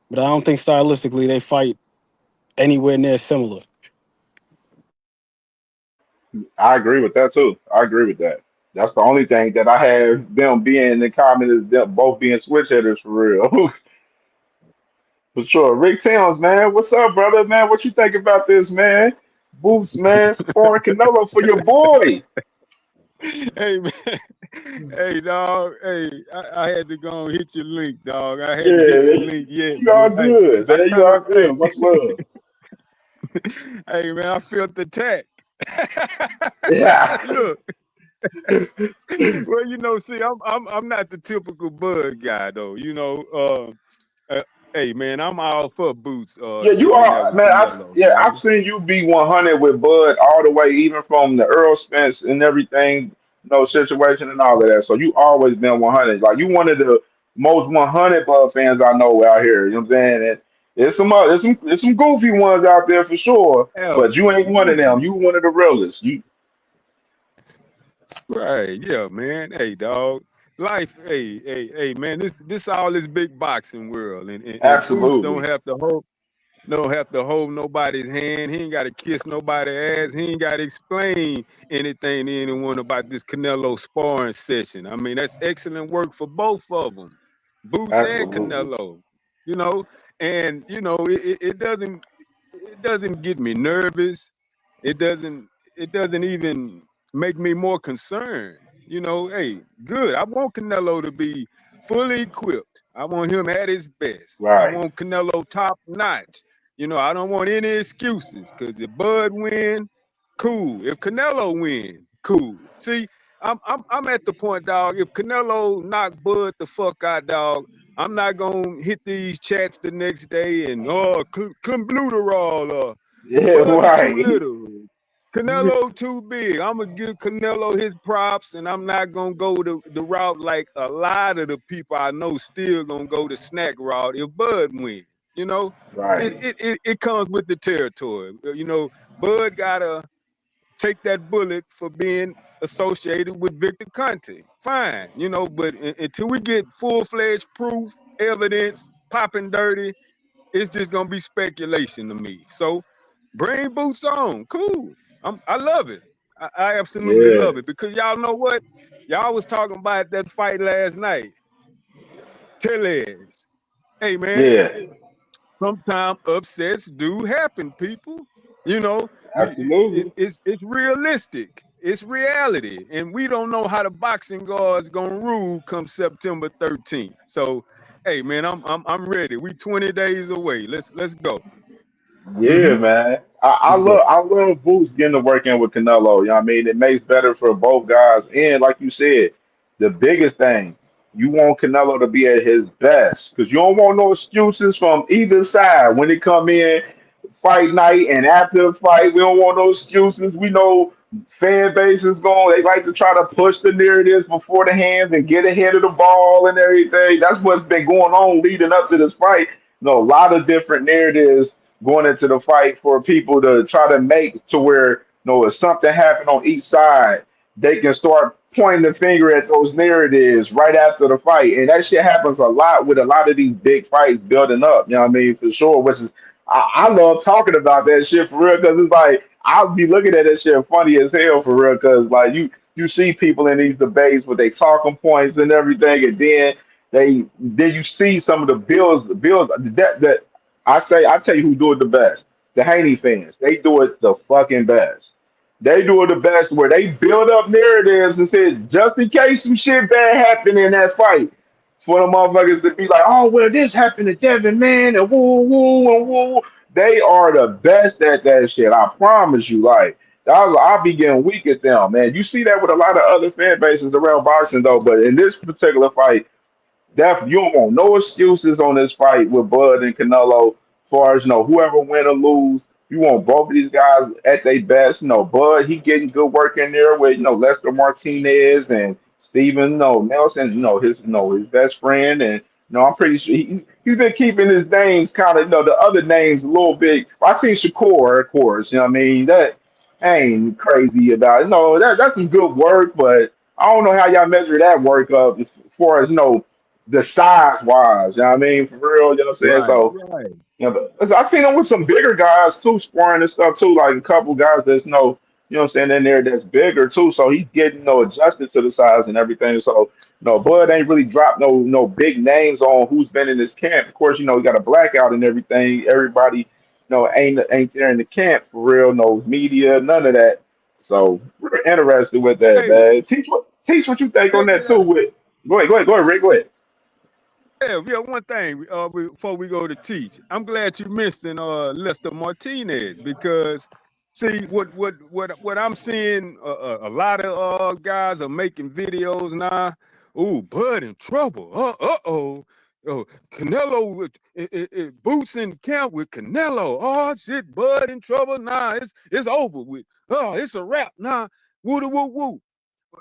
but I don't think stylistically they fight anywhere near similar. I agree with that too. I agree with that. That's the only thing that I have them being in common is them both being switch hitters for real. For sure. Rick Towns, man. What's up, brother? Man, what you think about this, man? Boots, man, sparring Canelo for your boy. Hey man, hey dog, hey, I had to go and hit your link, dog. I hadn't Yeah, hit your man, link yet, you all but hey, good, I man. You kind all of, good. Much love. hey man, I felt the attack. Yeah. Look, well, see, I'm not the typical Bud guy though. Hey man, I'm all for Boots Yeah, you getting in there are, with man. Canelo. Yeah, I've seen you be 100 with Bud all the way, even from the Earl Spence and everything, situation and all of that. So you always been 100. Like you one of the most 100 Bud fans I know out here. You know what I'm saying? And there's some goofy ones out there for sure, but you ain't one of them. Absolutely. You one of the realest. You Right, yeah, man. Hey, dog. Life, hey, man. This all this big boxing world, and Boots absolutely don't have to hold nobody's hand. He ain't got to kiss nobody's ass. He ain't got to explain anything to anyone about this Canelo sparring session. I mean, that's excellent work for both of them, Boots and absolutely Canelo. You know, and it doesn't get me nervous. It doesn't it doesn't even make me more concerned. Hey, good. I want Canelo to be fully equipped. I want him at his best. I right. want Canelo top notch. I don't want any excuses. Cause if Bud win, cool. If Canelo win, cool. See, I'm at the point, dog. If Canelo knock Bud the fuck out, dog, I'm not gonna hit these chats the next day and Clembuterol or Yeah, Bud is too right. little. Canelo too big. I'm gonna give Canelo his props, and I'm not gonna go the route like a lot of the people I know still gonna go the snack route if Bud wins. You know, it Right. it it, it comes with the territory. Bud gotta take that bullet for being associated with Victor Conte. Fine, but until we get full-fledged proof, evidence, popping dirty, it's just gonna be speculation to me. So bring Boots on. Cool. I love it. I absolutely Yeah. love it because y'all know what? Y'all was talking about that fight last night. Tellez. Hey man, Yeah. sometimes upsets do happen, people. Absolutely. It's realistic. It's reality, and we don't know how the boxing gods gonna rule come September 13th. So, hey man, I'm ready. We 20 days away. Let's go. Yeah, man. Let's go. I love Boots getting to work in with Canelo. You know what I mean? It makes better for both guys. And like you said, the biggest thing, you want Canelo to be at his best. Because you don't want no excuses from either side when it come in fight night and after the fight. We don't want no excuses. We know fan base is going. They like to try to push the narratives before the hands and get ahead of the ball and everything. That's what's been going on leading up to this fight. A lot of different narratives going into the fight for people to try to make to where if something happened on each side, they can start pointing the finger at those narratives right after the fight. And that shit happens a lot with a lot of these big fights building up. You know what I mean? For sure. Which is I love talking about that shit for real because it's like I'll be looking at that shit funny as hell for real because like you see people in these debates with they talking points and everything, and then you see some of the bills that I tell you who do it the best. The Haney fans, they do it the fucking best. They do it the best where they build up narratives and say just in case some shit bad happened in that fight. For the motherfuckers to be like, oh well, this happened to Devin, man, and woo woo and woo. They are the best at that shit. I promise you. Like I'll be getting weak at them, man. You see that with a lot of other fan bases around boxing though, but in this particular fight, you don't want no excuses on this fight with Bud and Canelo. As far as whoever win or lose, you want both of these guys at their best. Bud, he getting good work in there with Lester Martinez and Steven Nelson. His best friend, and I'm pretty sure he's been keeping his names kind of the other names a little bit. I seen Shakur, of course. You know what I mean that I ain't crazy about it. No, that's some good work, but I don't know how y'all measure that work up as far as the size wise, you know what I mean? For real, you know what I'm saying? Right, So, right. but I've seen him with some bigger guys too, sparring and stuff too, like a couple guys that's what I'm saying, in there that's bigger too. So he's getting adjusted to the size and everything. So Bud ain't really dropped no big names on who's been in this camp. Of course, he got a blackout and everything. Everybody, ain't there in the camp for real, no media, none of that. So we're interested with that, Hey, man. Teach what you think on check that it too. out. Go ahead, Rick, go ahead. Yeah, one thing before we go to teach. I'm glad you mentioned Lester Martinez because see what I'm seeing a lot of guys are making videos now. Ooh, Bud in trouble. Oh. Oh, Canelo with Boots in camp with Canelo. Oh shit, Bud in trouble. Nah, it's over with. Oh, it's a wrap. Nah, woo woo woo.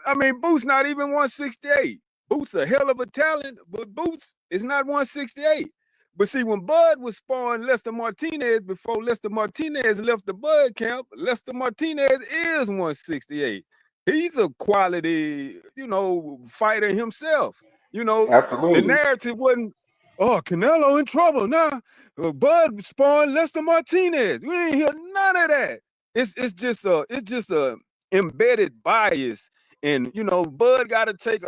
I mean, Boots not even 168. Boots a hell of a talent, but Boots is not 168. But see, when Bud was sparring Lester Martinez before Lester Martinez left the Bud camp, Lester Martinez is 168. He's a quality, fighter himself. The Absolutely. narrative wasn't, oh, Canelo in trouble now. Bud sparring Lester Martinez. We ain't hear none of that. It's just a embedded bias, and Bud got to take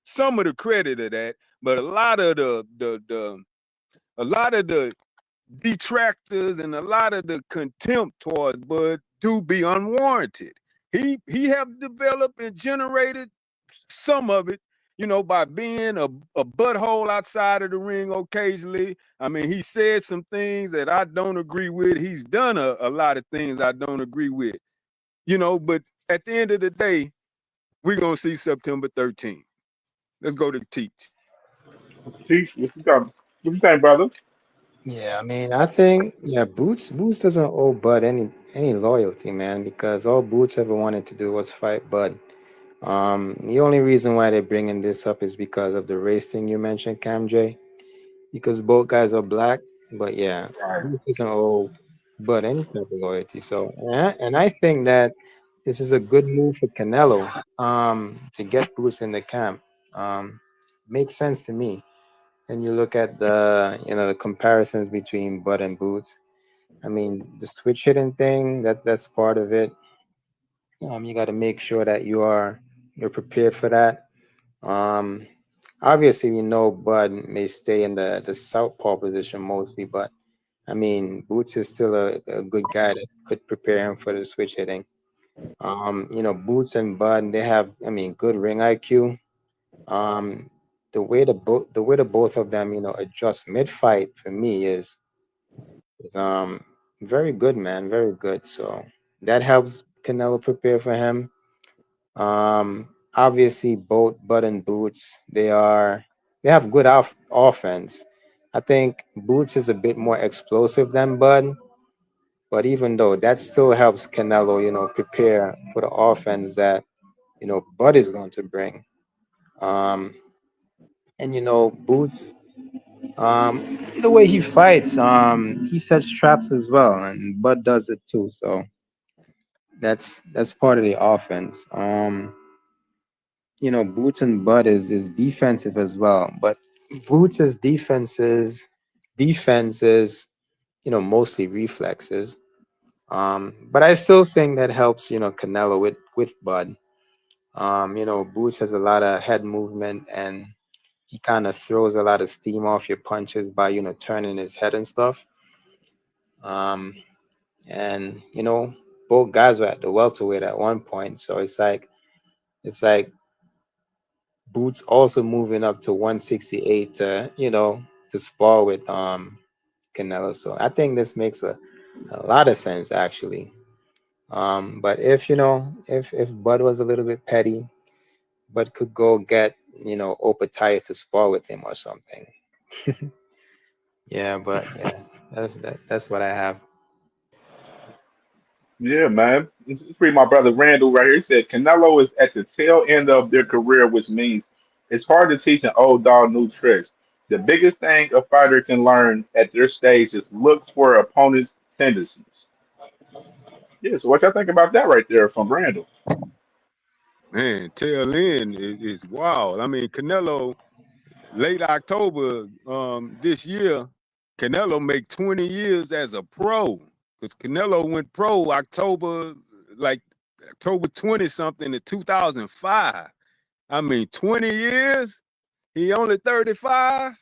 some of the credit of that, but a lot of the detractors and a lot of the contempt towards Bud do be unwarranted. He have developed and generated some of it, by being a butthole outside of the ring occasionally. I mean, he said some things that I don't agree with. He's done a lot of things I don't agree with, but at the end of the day, we're going to see September 13th. Let's go to teach. Teach what you think, brother? Yeah, I mean, I think Boots doesn't owe Bud any loyalty, man, because all Boots ever wanted to do was fight Bud. The only reason why they're bringing this up is because of the race thing you mentioned, CamJ, because both guys are black. But yeah, Right. Boots doesn't owe Bud any type of loyalty. So, and I think that this is a good move for Canelo, to get Boots in the camp. Makes sense to me. And you look at the comparisons between Bud and Boots. I mean, the switch hitting thing, that's part of it. You got to make sure that you're prepared for that. Um, Obviously, we know Bud may stay in the southpaw position mostly, but I mean, Boots is still a good guy that could prepare him for the switch hitting. Boots and Bud, they have, I mean, good ring IQ. Um, the way the both of them, adjust mid fight for me is very good, man, very good. So that helps Canelo prepare for him. Obviously, both Bud and Boots, they have good offense. I think Boots is a bit more explosive than Bud, But even though that still helps Canelo, prepare for the offense that, Bud is going to bring. Um, and Boots, the way he fights, he sets traps as well, and Bud does it too. So that's part of the offense. Boots and Bud is defensive as well, but Boots' defense is mostly reflexes. But I still think that helps, Canelo with Bud. Boots has a lot of head movement, and he kind of throws a lot of steam off your punches by, turning his head and stuff. Um, and both guys were at the welterweight at one point, so it's like Boots also moving up to 168 to to spar with Canelo. So I think this makes a lot of sense actually. But if Bud was a little bit petty, Bud could go get Opataya to spar with him or something. Yeah, but yeah, that's what I have. Yeah, man. It's read my brother Randall right here. He said Canelo is at the tail end of their career, which means it's hard to teach an old dog new tricks. The biggest thing a fighter can learn at their stage is look for opponents' tendencies. Yeah, so what y'all think about that right there from Randall? Man, tail end is wild. I mean, Canelo, late October this year, Canelo make 20 years as a pro. Because Canelo went pro October 20 something in 2005. I mean, 20 years. He only 35.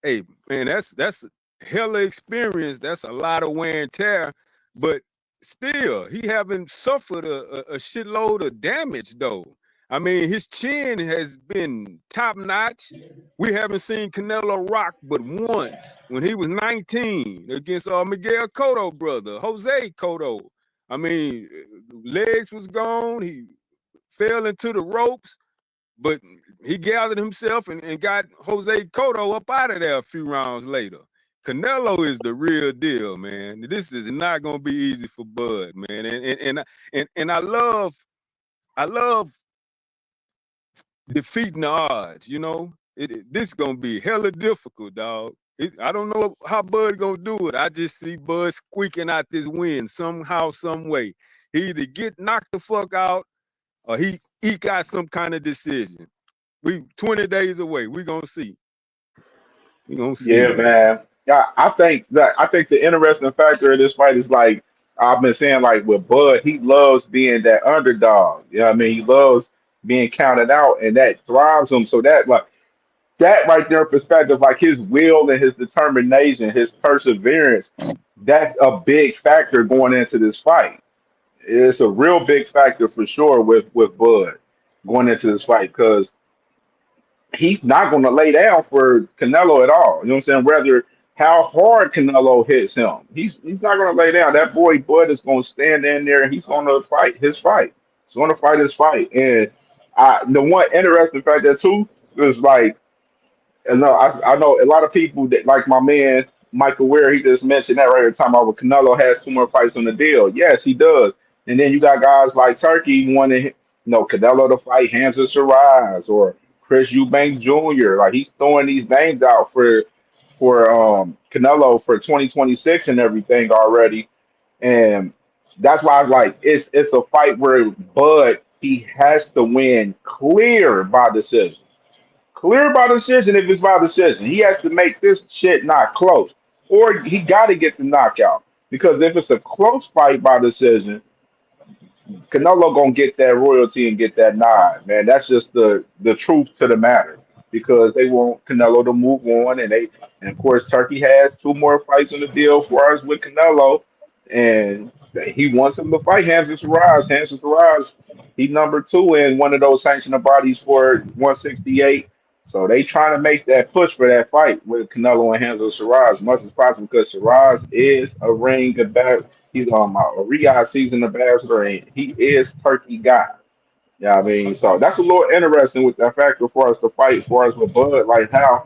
Hey, man, that's hella experience. That's a lot of wear and tear. But still, he haven't suffered a shitload of damage though. I mean, his chin has been top notch. We haven't seen Canelo rock but once when he was 19 against Miguel Cotto brother, Jose Cotto. I mean, legs was gone. He fell into the ropes. But he gathered himself and got Jose Cotto up out of there a few rounds later. Canelo is the real deal, man. This is not gonna be easy for Bud, man. And I love defeating the odds. This gonna be hella difficult, dog. I don't know how Bud gonna do it. I just see Bud squeaking out this win somehow, some way. He either get knocked the fuck out or he got some kind of decision. We 20 days away. We gonna see. We gonna see, Yeah, man. man. Yeah, I think the interesting factor of this fight is like I've been saying, like with Bud, he loves being that underdog. You know what I mean? He loves being counted out, and that thrives him. So that right there in perspective, like his will and his determination, his perseverance, that's a big factor going into this fight. It's a real big factor for sure with Bud going into this fight because he's not going to lay down for Canelo at all. You know what I'm saying? Whether how hard Canelo hits him, he's not going to lay down. That boy Bud is going to stand in there and he's going to fight his fight. He's going to fight his fight. And the one interesting factor too is like and no, I know a lot of people that like my man Michael Ware. He just mentioned that right at the time about Canelo has two more fights on the deal. Yes, he does. And then you got guys like Turkey wanting Canelo to fight Hamza Shiraz or Chris Eubank Jr. Like he's throwing these names out for Canelo for 2026 and everything already. And that's why I like it's a fight where Bud he has to win clear by decision. Clear by decision if it's by decision. He has to make this shit not close. Or he got to get the knockout. Because if it's a close fight by decision, Canelo gonna get that royalty and get that nod, man. That's just the truth to the matter. Because they want Canelo to move on, and of course Turkey has two more fights in the deal for us with Canelo, and he wants him to fight Hamza Shiraz. Hamza Shiraz, he's number two in one of those sanctioned bodies for 168. So they trying to make that push for that fight with Canelo and Hamza Shiraz as much as possible because Shiraz is a ring about he's on my a Riyadh season ambassador and he is Turkey guy. Yeah, I mean, so that's a little interesting with that factor for us to fight for us with Bud, like how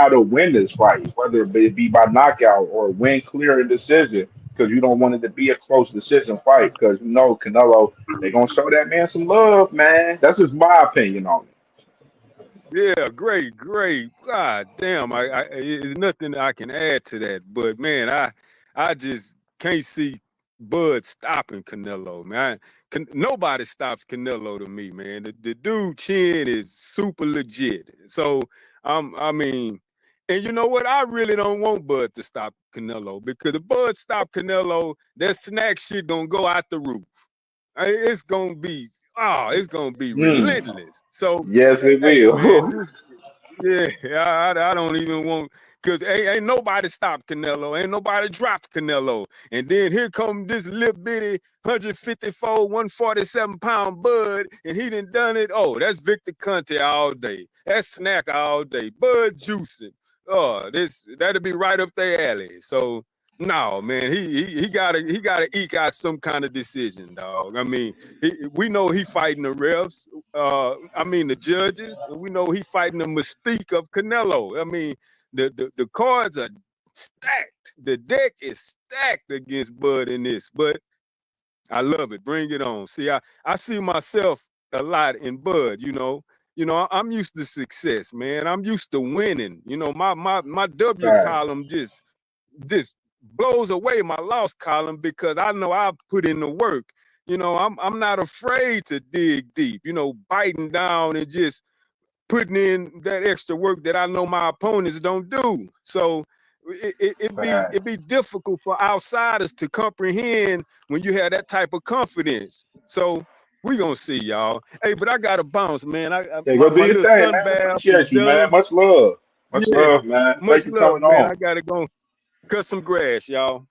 to win this fight, whether it be by knockout or win clear in decision. because you don't want it to be a close decision fight because you know Canelo, they gonna show that man some love, man. That's just my opinion on it. Yeah, great, great. God damn, there's nothing I can add to that. But man, I just can't see Bud stopping Canelo, man. Nobody stops Canelo to me, man. The dude chin is super legit. So I mean, and you know what? I really don't want Bud to stop Canelo because if Bud stop Canelo, that snack shit gonna go out the roof. It's gonna be it's gonna be Mm. relentless. So Yes, it hey man, will. yeah, I don't even want because ain't nobody stopped Canelo, ain't nobody dropped Canelo, and then here come this little bitty 154, 147-pound Bud, and he done it. Oh, that's Victor Conte all day. That's snack all day. Bud juicing. Oh, that'll be right up their alley. So no, man, he gotta eke out some kind of decision, dog. I mean, we know he fighting the refs. I mean the judges, and we know he fighting the mystique of Canelo. I mean, the cards are stacked. The deck is stacked against Bud in this, but I love it. Bring it on. See, I see myself a lot in Bud, you know. I'm used to success, man. I'm used to winning. You know, my W Right. column just blows away my loss column because I know I put in the work. You know, I'm not afraid to dig deep, you know, biting down and just putting in that extra work that I know my opponents don't do. So Right. it'd be difficult for outsiders to comprehend when you have that type of confidence. So we gonna see, y'all. Hey, but I gotta bounce, man. Yeah, go do My your little thing, sun man. bath is Appreciate you, man. done. Much love. Much Yeah, love, man. much Thank you for love, coming man. on. I gotta go cut some grass, y'all.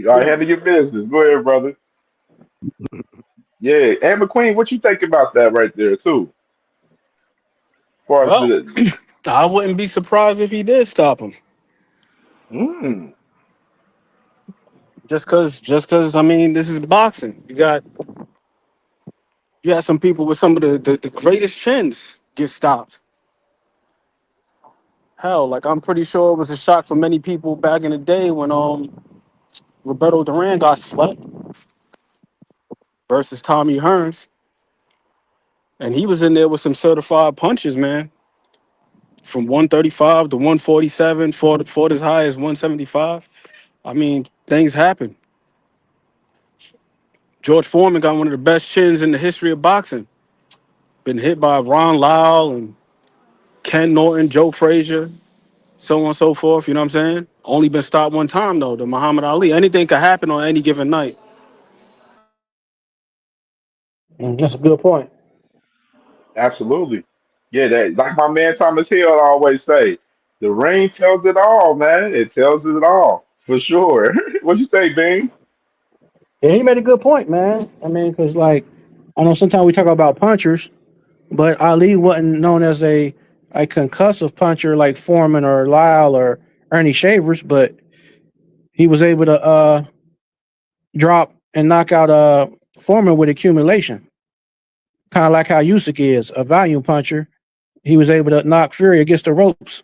All right, handle Peace. your business. Go ahead, brother. Yeah, and McQueen, what you think about that right there too? As far as Well, the I wouldn't be surprised if he did stop him. mm, Just cause I mean this is boxing. You got some people with some of the greatest chins get stopped. Hell, like I'm pretty sure it was a shock for many people back in the day when Roberto Duran got swept versus Tommy Hearns. And he was in there with some certified punches, man. From 135 to 147, fought as high as 175. I mean, things happen. George Foreman got one of the best chins in the history of boxing. Been hit by Ron Lyle and Ken Norton, Joe Frazier, so on and so forth. You know what I'm saying? Only been stopped one time though, the Muhammad Ali. Anything could happen on any given night. That's a good point. absolutely. Yeah, that like my man Thomas Hill always say, the rain tells it all, man. It tells it all for sure. What you think, Bing? Yeah, he made a good point, man. I mean, because like I know sometimes we talk about punchers, but Ali wasn't known as a concussive puncher like Foreman or Lyle or Ernie Shavers, but he was able to drop and knock out Foreman with accumulation, kind of like how Usyk is a volume puncher. He was able to knock Fury against the ropes,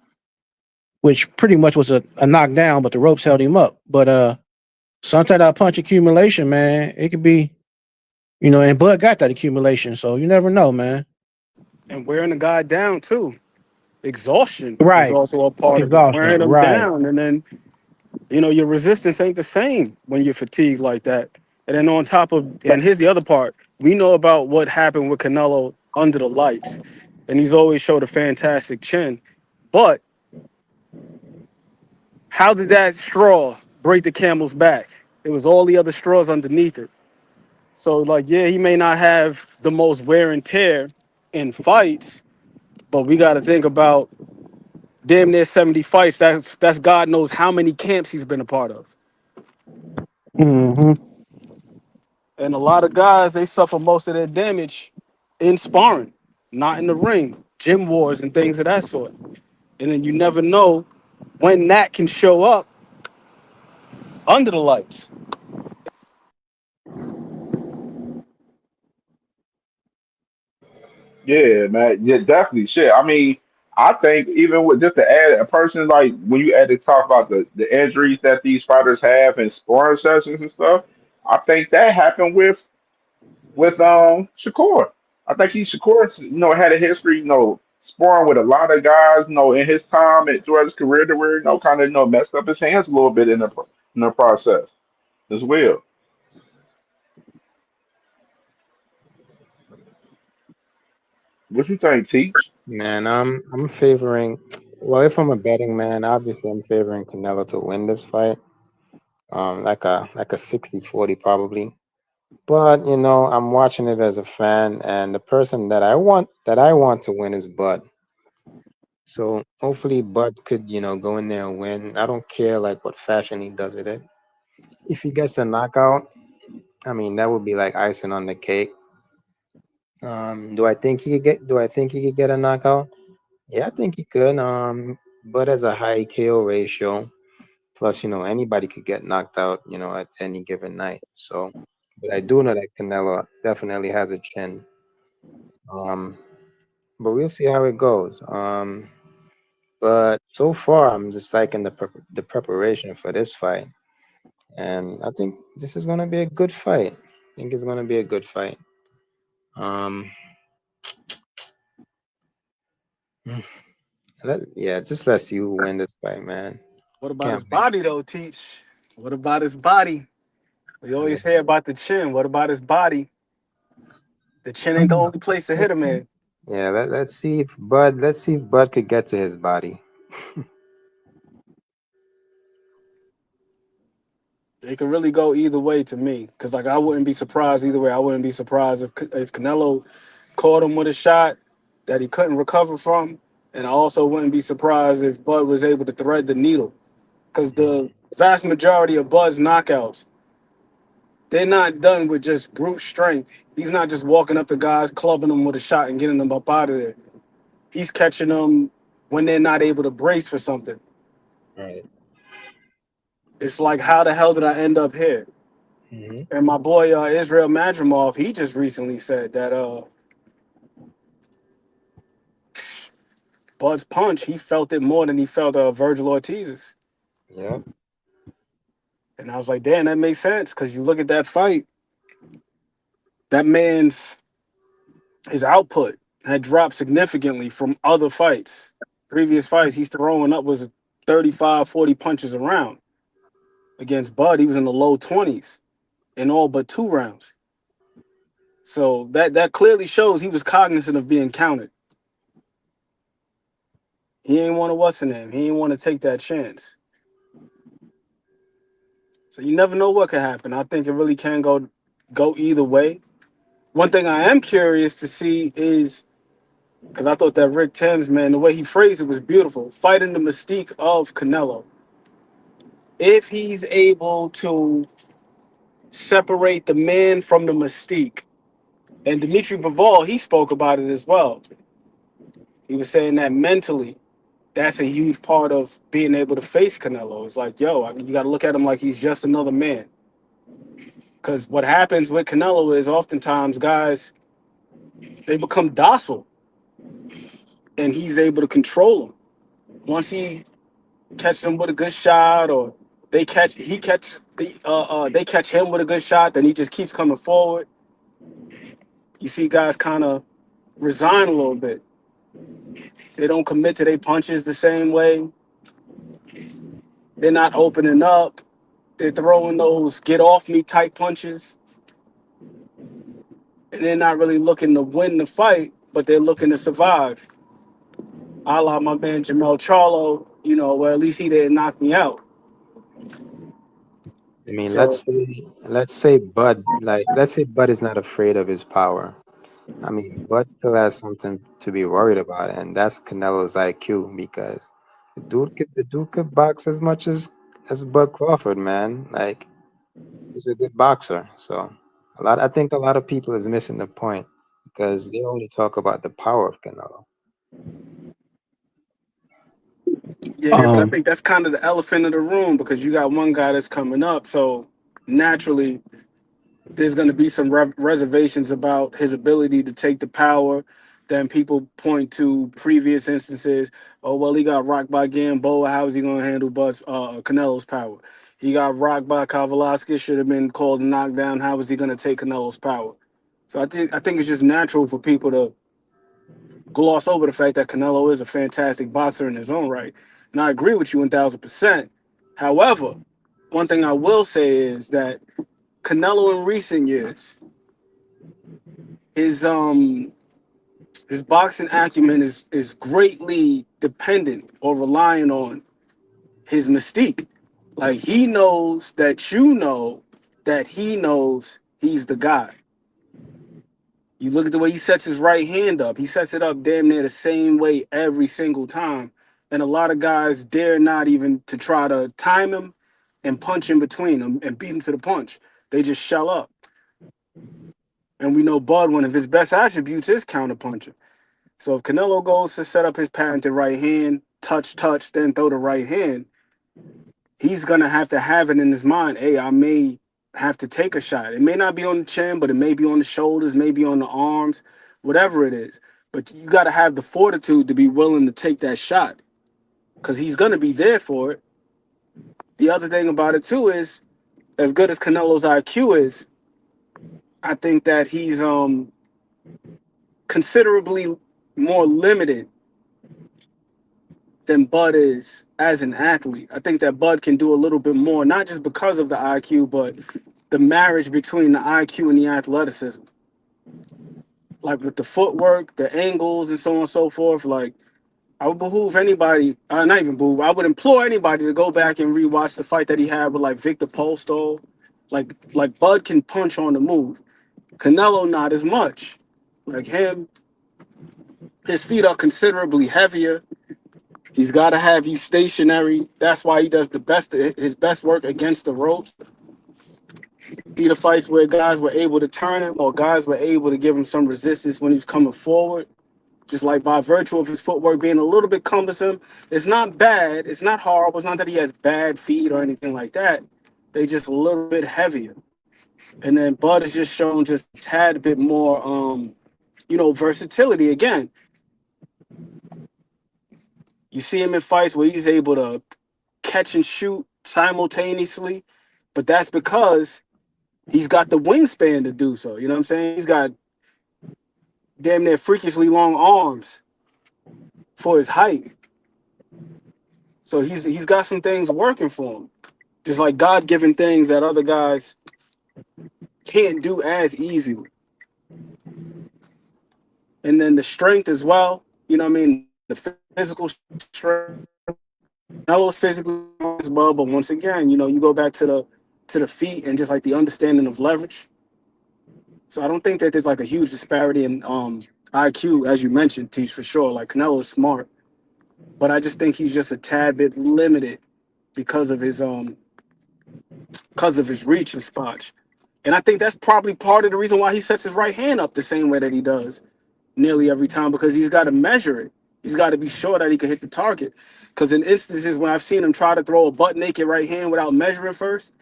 which pretty much was a knockdown, but the ropes held him up. But sometimes that punch accumulation, man, it could be, and Bud got that accumulation, so you never know, man. And wearing the guy down too. Exhaustion is Right. also a part of it. Exhaustion. Wearing them Right. down, and then your resistance ain't the same when you're fatigued like that. And then on top of, and here's the other part: we know about what happened with Canelo under the lights, and he's always showed a fantastic chin. But how did that straw break the camel's back? It was all the other straws underneath it. So, like, yeah, he may not have the most wear and tear in fights, but we got to think about damn near 70 fights. That's God knows how many camps he's been a part of. Hmm. And a lot of guys, they suffer most of their damage in sparring, not in the ring, gym wars and things of that sort. And then you never know when that can show up under the lights. Yeah, man. Yeah, definitely. Shit. I mean, I think even with just to add a person like when you add to talk about the injuries that these fighters have in sparring sessions and stuff, I think that happened with Shakur. I think Shakur, had a history, sparring with a lot of guys, in his time and throughout his career to where, kind of, messed up his hands a little bit in the process as well. What you think, Teach? Man, I'm favoring. Well, if I'm a betting man, obviously I'm favoring Canelo to win this fight. Like a 60-40 probably. But I'm watching it as a fan, and the person that I want to win is Bud. So hopefully Bud could go in there and win. I don't care like what fashion he does it in. If he gets a knockout, I mean that would be like icing on the cake. Do I think he could get a knockout? Yeah, I think he could. But as a high KO ratio, plus anybody could get knocked out, at any given night. So, but I do know that Canelo definitely has a chin. Um, but we'll see how it goes. But so far, I'm just liking the preparation for this fight, and I think this is gonna be a good fight. I think it's gonna be a good fight. Um, just let's see who win this fight, man. What about his Can't wait. body though, Teach? What about his body? We always hear about the chin. What about his body? The chin ain't the only place to hit him in. Yeah, let's see if Bud could get to his body. It could really go either way to me, because like I wouldn't be surprised either way. I wouldn't be surprised if Canelo caught him with a shot that he couldn't recover from, and I also wouldn't be surprised if Bud was able to thread the needle, because the vast majority of Bud's knockouts, they're not done with just brute strength. He's not just walking up to guys, clubbing them with a shot and getting them up out of there. He's catching them when they're not able to brace for something. Right. It's like, how the hell did I end up here? Hmm. And my boy Israel Madrimov, he just recently said that Bud's punch, he felt it more than he felt Virgil Ortiz's. Yeah. And I was like, damn, that makes sense, because you look at that fight, that man's his output had dropped significantly from other fights. Previous fights, he's throwing up was 35, 40 punches around. Against Bud, he was in the low 20s in all but 2 rounds. So that clearly shows he was cognizant of being counted. He ain't want to what's in him. He ain't want to take that chance. So you never know what could happen. I think it really can go either way. One thing I am curious to see is, because I thought that Rick Thames, man, the way he phrased it was beautiful. Fighting the mystique of Canelo. If he's able to separate the man from the mystique, and Dimitri Bivol, he spoke about it as well. He was saying that mentally, that's a huge part of being able to face Canelo. It's like, you got to look at him like he's just another man. Because what happens with Canelo is oftentimes guys, they become docile, and he's able to control them. Once he catches them with a good shot, or they catch him with a good shot, then he just keeps coming forward. You see guys kind of resign a little bit. They don't commit to their punches the same way. They're not opening up. They're throwing those get off me type punches. And they're not really looking to win the fight, but they're looking to survive. A la my man Jamel Charlo, where at least he didn't knock me out. I mean, So let's say Bud is not afraid of his power. I mean, Bud still has something to be worried about, and that's Canelo's IQ because the dude could box as much as Bud Crawford, man. Like he's a good boxer. So I think a lot of people is missing the point because they only talk about the power of Canelo. yeah, but I think that's kind of the elephant in the room, because you got one guy that's coming up. So naturally, there's going to be some reservations about his ability to take the power then people point to previous instances. Oh well, he got rocked by Gamboa. How is he going to handle Canelo's power? He got rocked by Kavalaskis. Should have been called a knockdown. How is he going to take Canelo's power? So I think it's just natural for people to gloss over the fact that Canelo is a fantastic boxer in his own right. And I agree with you 1,000%. However, one thing I will say is that Canelo in recent years, his boxing acumen is greatly dependent or relying on his mystique. Like he knows that you know that he knows he's the guy. You look at the way he sets his right hand up. He sets it up damn near the same way every single time. And a lot of guys dare not even to try to time him and punch in between them and beat him to the punch. They just shell up. And we know Bud, one of his best attributes is counterpunching. So if Canelo goes to set up his patented right hand, touch, then throw the right hand, he's going to have it in his mind, hey, I may have to take a shot. It may not be on the chin, but it may be on the shoulders, maybe on the arms, whatever it is. But you got to have the fortitude to be willing to take that shot because he's going to be there for it. The other thing about it, too, is as good as Canelo's IQ is, I think that he's considerably more limited than Bud is as an athlete. I think that Bud can do a little bit more, not just because of the IQ, but the marriage between the IQ and the athleticism. Like with the footwork, the angles, and so on and so forth. Like, I would behoove anybody, not even behoove, I would implore anybody to go back and rewatch the fight that he had with like Victor Postol. Like Bud can punch on the move. Canelo, not as much. Like him, his feet are considerably heavier. He's got to have you stationary. That's why he does his best work against the ropes. See the fights where guys were able to turn him or guys were able to give him some resistance when he was coming forward. Just like by virtue of his footwork being a little bit cumbersome. It's not bad. It's not horrible. It's not that he has bad feet or anything like that. They just a little bit heavier. And then Bud has just shown just a tad bit more, versatility. Again, you see him in fights where he's able to catch and shoot simultaneously, but that's because he's got the wingspan to do so. You know what I'm saying? He's got damn near freakishly long arms for his height. So he's got some things working for him. Just like God-given things that other guys can't do as easily. And then the strength as well. You know what I mean? The physical strength. Canelo's physically as well, but once again, you go back to the feet and just like the understanding of leverage. So I don't think that there's like a huge disparity in IQ, as you mentioned, Teach, for sure. Like Canelo is smart, but I just think he's just a tad bit limited because of his reach and spots. And I think that's probably part of the reason why he sets his right hand up the same way that he does nearly every time, because he's got to measure it. He's got to be sure that he can hit the target. Because in instances when I've seen him try to throw a butt naked right hand without measuring first,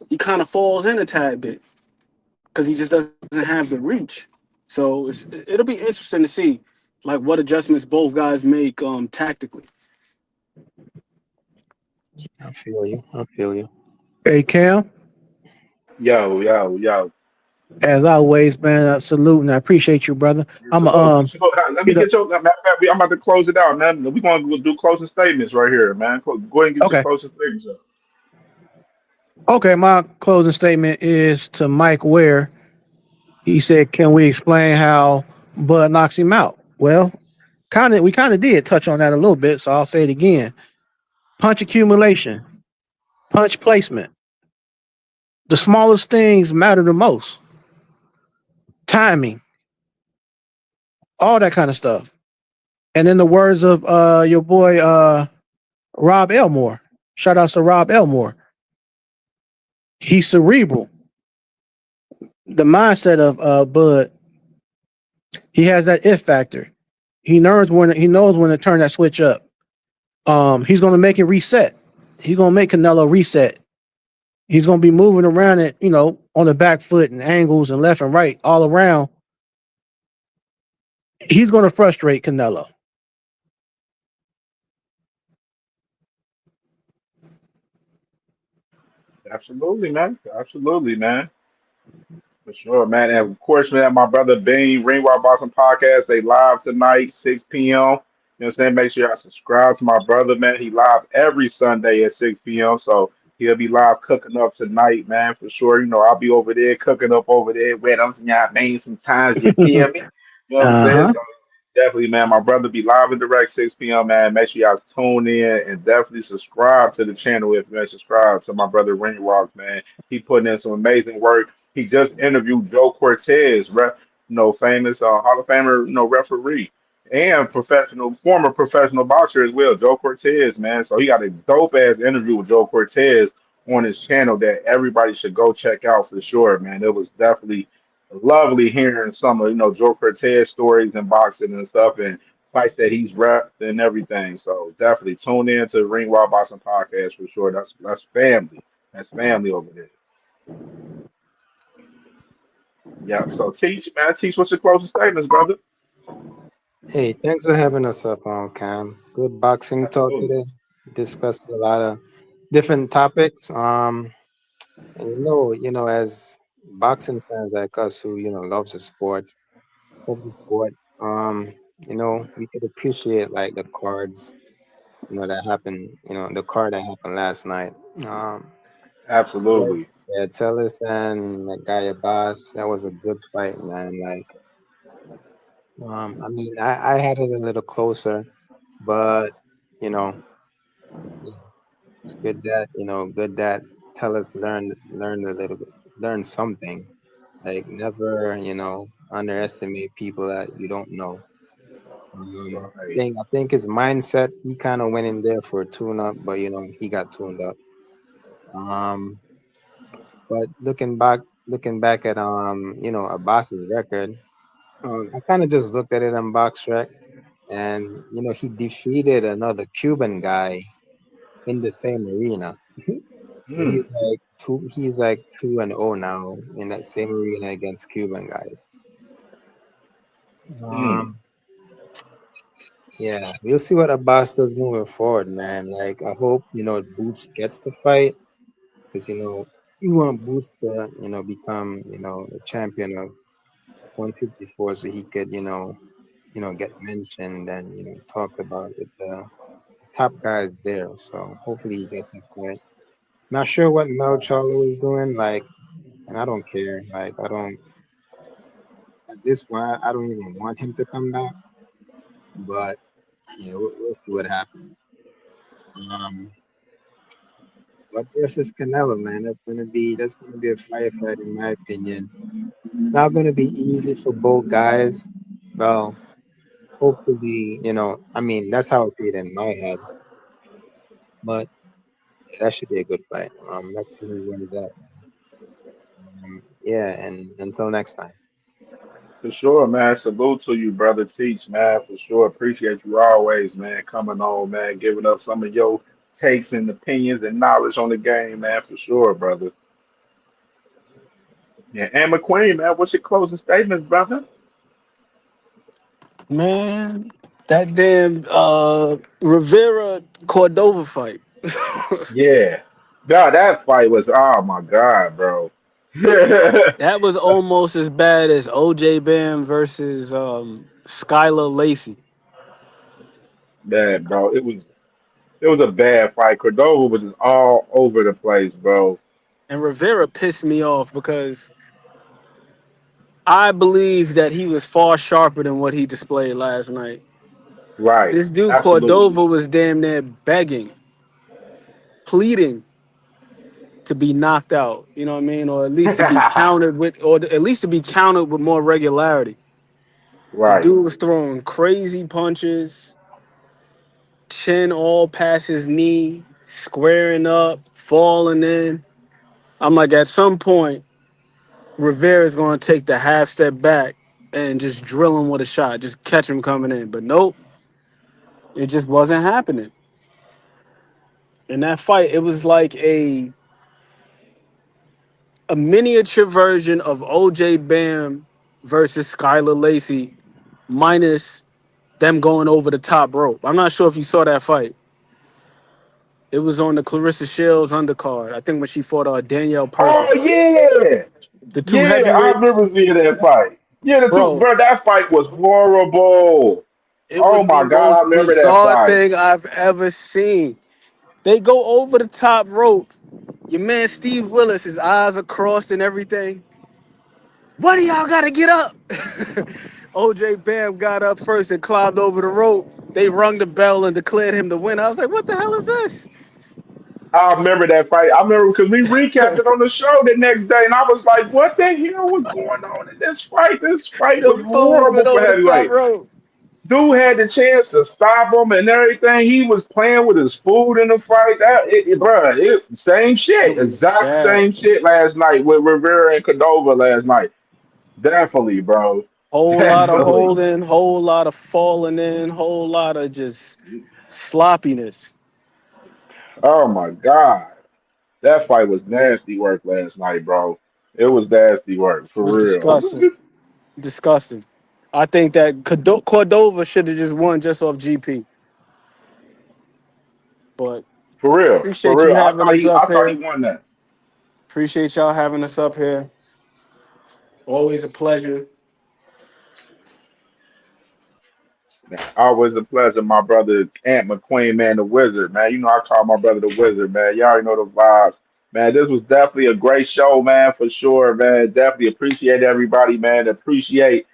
he kind of falls in a tad bit because he just doesn't have the reach. So it'll be interesting to see like what adjustments both guys make tactically. I feel you. Hey, Cam, Yo. as always, man, salute and I appreciate you, brother. I'm So, let me get up. get your. Matter of fact, I'm about to close it out, man. We're going to do closing statements right here, man. Go ahead and get your Okay. closing statements up. Okay, my closing statement is to Mike Ware. He said, "Can we explain how Bud knocks him out?" Well, we kind of did touch on that a little bit, so I'll say it again. Punch accumulation, punch placement. The smallest things matter the most. Timing, all that kind of stuff. And in the words of your boy Rob Elmore, shout outs to Rob Elmore. He's cerebral. The mindset of Bud, he has that if factor. He knows when to turn that switch up. He's gonna make it reset. He's gonna make Canelo reset. He's gonna be moving around it, on the back foot and angles and left and right all around. He's going to frustrate Canelo. Absolutely, man. Absolutely, man. For sure, man. And of course, man, my brother Bean, Ringwalk Boston Podcast, they live tonight, 6 p.m. You know what I'm saying? Make sure y'all subscribe to my brother, man. He live every Sunday at 6 p.m. So he'll be live cooking up tonight, man, for sure. You know, I'll be over there cooking up over there with him. Y'all man sometimes, you feel me? You know what I'm saying? Uh-huh. So definitely, man, my brother be live and direct 6 p.m., man. Make sure y'all tune in and definitely subscribe to the channel if you ain't subscribed to my brother Ringwalk, man. He putting in some amazing work. He just interviewed Joe Cortez, famous Hall of Famer, referee and former professional boxer as well, Joe Cortez, man. So he got a dope ass interview with Joe Cortez on his channel that everybody should go check out for sure, man. It was definitely lovely hearing some of Joe Cortez stories and boxing and stuff and fights that he's repped and everything. So definitely tune in to Ring Wild Boxing Podcast for sure. That's family. That's family over there. Yeah. So teach, man, teach what's your closing statements, brother. Hey, thanks for having us up on Cam. Good boxing talk Absolutely. today. Discussed a lot of different topics. And as boxing fans like us who loves the sports, love the sport. We could appreciate like the cards, that happened. The card that happened last night. Absolutely. Yes, yeah, Tellez and that guy Abass. That was a good fight, man. Like, I mean, I had it a little closer, but you know, yeah, it's good that Tellez learned a little bit, learned something. Like, never, underestimate people that you don't know. Right. I think his mindset, he kind of went in there for a tune up, but he got tuned up. Um, but looking back at Abbas's record, I kind of just looked at it on BoxRec, and he defeated another Cuban guy in the same arena. So Mm, he's like 2-0 now in that same arena against Cuban guys. mm. Um, yeah, we'll see what Abbas does moving forward, man. Like, I hope Boots gets the fight because we want Boots to become a champion of 154, so he could get mentioned and talked about with the top guys there. So hopefully he gets that fight. Not sure what Mel Charlo is doing, like, and I don't care. Like, I don't at this point. I don't even want him to come back, but we'll see what happens. Um, but versus Canelo, man, that's gonna be a firefight in my opinion. It's not gonna be easy for both guys. Well, hopefully, I mean, that's how I see it in my head. But yeah, that should be a good fight. Let's see who wins that. Yeah, and until next time. For sure, man. Salute to you, brother Teach, man. For sure. Appreciate you always, man, coming on, man, giving us some of your takes and opinions and knowledge on the game, man. For sure, brother. Yeah. And McQueen, man, what's your closing statements, brother? Man, that damn Rivera Cordova fight. Yeah. God, that fight was, oh my God, bro. That was almost as bad as OJ Bam versus Skylar Lacey. Man, bro, it was a bad fight. Cordova was just all over the place, bro. And Rivera pissed me off because I believe that he was far sharper than what he displayed last night. Right. This dude Absolutely. Cordova was damn near begging, pleading to be knocked out. You know what I mean, or at least to be counted with, or at least to be counted with more regularity. The Right. dude was throwing crazy punches, chin all past his knee, squaring up, falling in. I'm like, at some point, Rivera's going to take the half step back and just drill him with a shot, just catch him coming in. But nope, it just wasn't happening. In that fight, it was like a miniature version of OJ Bam versus Skylar Lacey minus them going over the top rope. I'm not sure if you saw that fight. It was on the Clarissa Shields undercard. I think when she fought Danielle Oh Perkins. yeah, The two yeah, I heavyweights, remember seeing that fight. Yeah, the two, bro. bro, that fight was horrible. It Oh was the my God, I most remember that bizarre fight. thing I've ever seen. They go over the top rope. Your man Steve Willis, his eyes are crossed and everything. What do y'all gotta get up? OJ Bam got up first and climbed over the rope. They rung the bell and declared him the winner. I was like, what the hell is this? I remember that fight. I remember because we recapped it on the show the next day, and I was like, "What the hell was going on in this fight? This fight was Them fools horrible went for over the top heavyweight." rope. Dude had the chance to stop him and everything. He was playing with his food in the fight. Bro, same It shit, was exact bad. same shit last night with Rivera and Cordova last night. Definitely, bro. Whole lot of Definitely. holding, whole lot of falling in, whole lot of just sloppiness. Oh my God, that fight was nasty work last night, bro. It was nasty work for It was real. disgusting. Disgusting. I think that Cordova should have just won just off GP. But For real, for appreciate you real. having us I up thought he here. won that. Appreciate y'all having us up here. Always a pleasure. Always a pleasure, my brother Ant McQueen, man, the wizard, man. You know I call my brother the wizard, man. Y'all already know the vibes. Man, this was definitely a great show, man, for sure, man. Definitely appreciate everybody, man. Appreciate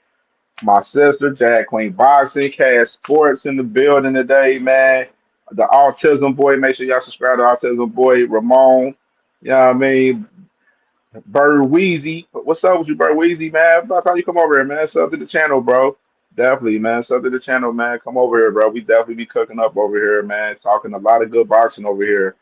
my sister, Jack Queen Boxing, Cash Sports in the building today, man. The Autism Boy, make sure y'all subscribe to Autism Boy, Ramon. You know what I mean? Bird Wheezy. What's up with you, Bird Wheezy, man? About time you come over here, man. Sub to the channel, bro. Definitely, man. Sub to the channel, man. Come over here, bro. We definitely be cooking up over here, man. Talking a lot of good boxing over here.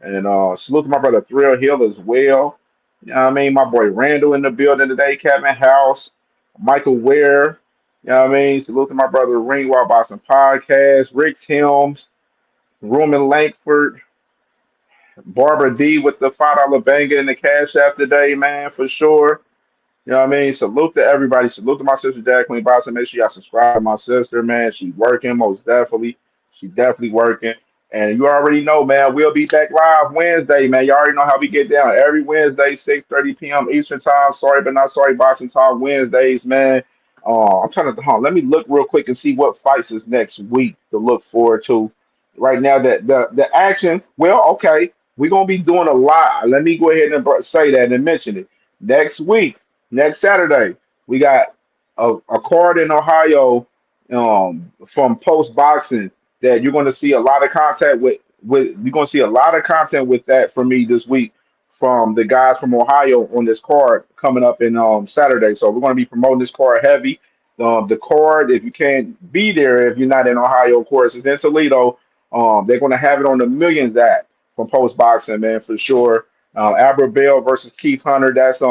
And salute to my brother Thrill Hill as well. You know what I mean? My boy Randall in the building today, Kevin House, Michael Ware. You know what I mean? Salute to my brother Ringwald Boxing Podcast, Rick Timms, Roman Langford, Barbara D with the $5 banger in the cash app today, man, for sure. You know what I mean? Salute to everybody. Salute to my sister Jack Queen Boston. Make sure y'all subscribe to my sister, man. She working most definitely. She definitely working. And you already know, man, we'll be back live Wednesday, man. You already know how we get down. Every Wednesday, 6:30 p.m. Eastern time. Sorry, but not sorry. Boxing Talk Wednesdays, man. I'm trying to let me look real quick and see what fights is next week to look forward to. Right now, that the action, well, okay, we're gonna be doing a lot. Let me go ahead and say that and mention it. Next week. Next Saturday, we got a card in Ohio from Post Boxing that you're going to see a lot of content with. You're going to see a lot of content with that from me this week from the guys from Ohio on this card coming up in Saturday. So we're going to be promoting this card heavy. The card, if you can't be there, if you're not in Ohio, of course, it's in Toledo. They're going to have it on the Millions app from Post Boxing, man, for sure. Albert Bell versus Keith Hunter. That's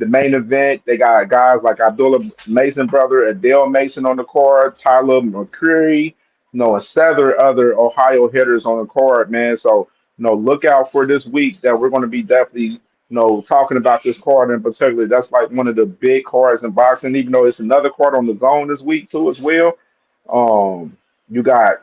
the main event. They got guys like Abdullah Mason brother, Adele Mason on the card, Tyler McCreary, and several other Ohio hitters on the card, man. So, look out for this week that we're going to be definitely, talking about this card in particular. That's like one of the big cards in boxing, even though it's another card on the zone this week too as well. You got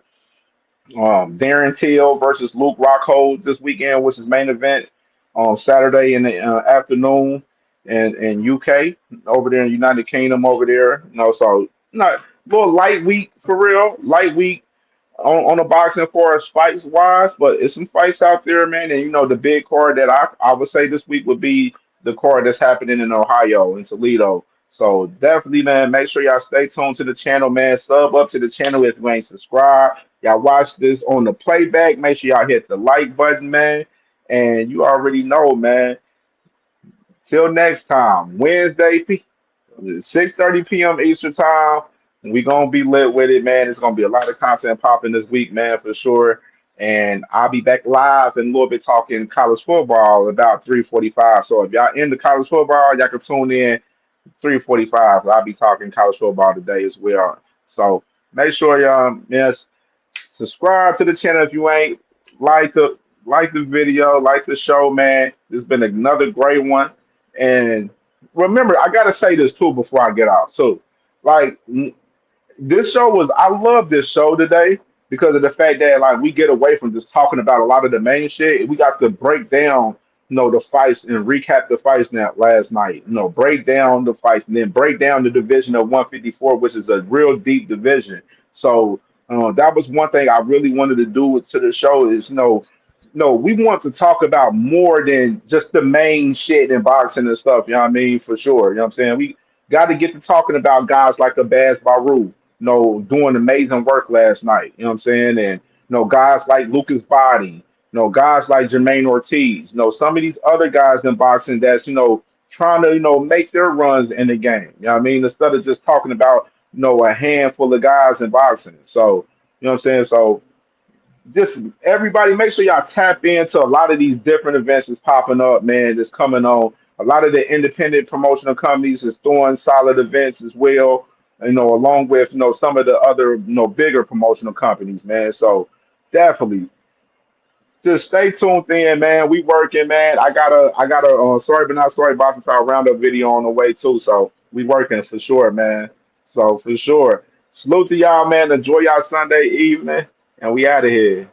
Darren Till versus Luke Rockhold this weekend, which is main event on Saturday in the afternoon in UK over there in United Kingdom over there. So not little light week for real, light week on the boxing for us fights wise, but it's some fights out there, man. And the big card that I would say this week would be the card that's happening in Ohio in Toledo. So definitely, man, make sure y'all stay tuned to the channel, man. Sub up to the channel if you ain't subscribed. Y'all watch this on the playback. Make sure y'all hit the like button, man. And you already know, man. Till next time, Wednesday, 6:30 p.m. Eastern time. We gonna be lit with it, man. It's gonna be a lot of content popping this week, man, for sure. And I'll be back live in a little bit talking college football about 3:45. So if y'all into college football, y'all can tune in 3:45. I'll be talking college football today as well. So make sure y'all, yes, subscribe to the channel if you ain't like the video, like the show, man. This has been another great one. And remember, I gotta say this too before I get out too. Like this show was I love this show today because of the fact that like we get away from just talking about a lot of the main shit. We got to break down, the fights and recap the fights now last night. Break down the fights and then break down the division of 154, which is a real deep division. So that was one thing I really wanted to do to the show is no, we want to talk about more than just the main shit in boxing and stuff. You know what I mean? For sure. You know what I'm saying? We got to get to talking about guys like Abass Baraou, doing amazing work last night. You know what I'm saying? And guys like Lucas Body, guys like Jermaine Ortiz, some of these other guys in boxing that's trying to make their runs in the game. You know what I mean? Instead of just talking about a handful of guys in boxing. So you know what I'm saying? So just everybody make sure y'all tap into a lot of these different events that's popping up, man, that's coming on. A lot of the independent promotional companies is throwing solid events as well, along with some of the other bigger promotional companies, man. So definitely just stay tuned in, man. We working, man. I got a sorry but not sorry boxing talk roundup video on the way too. So we working for sure, man. So for sure. Salute to y'all, man. Enjoy y'all Sunday evening, and we out of here.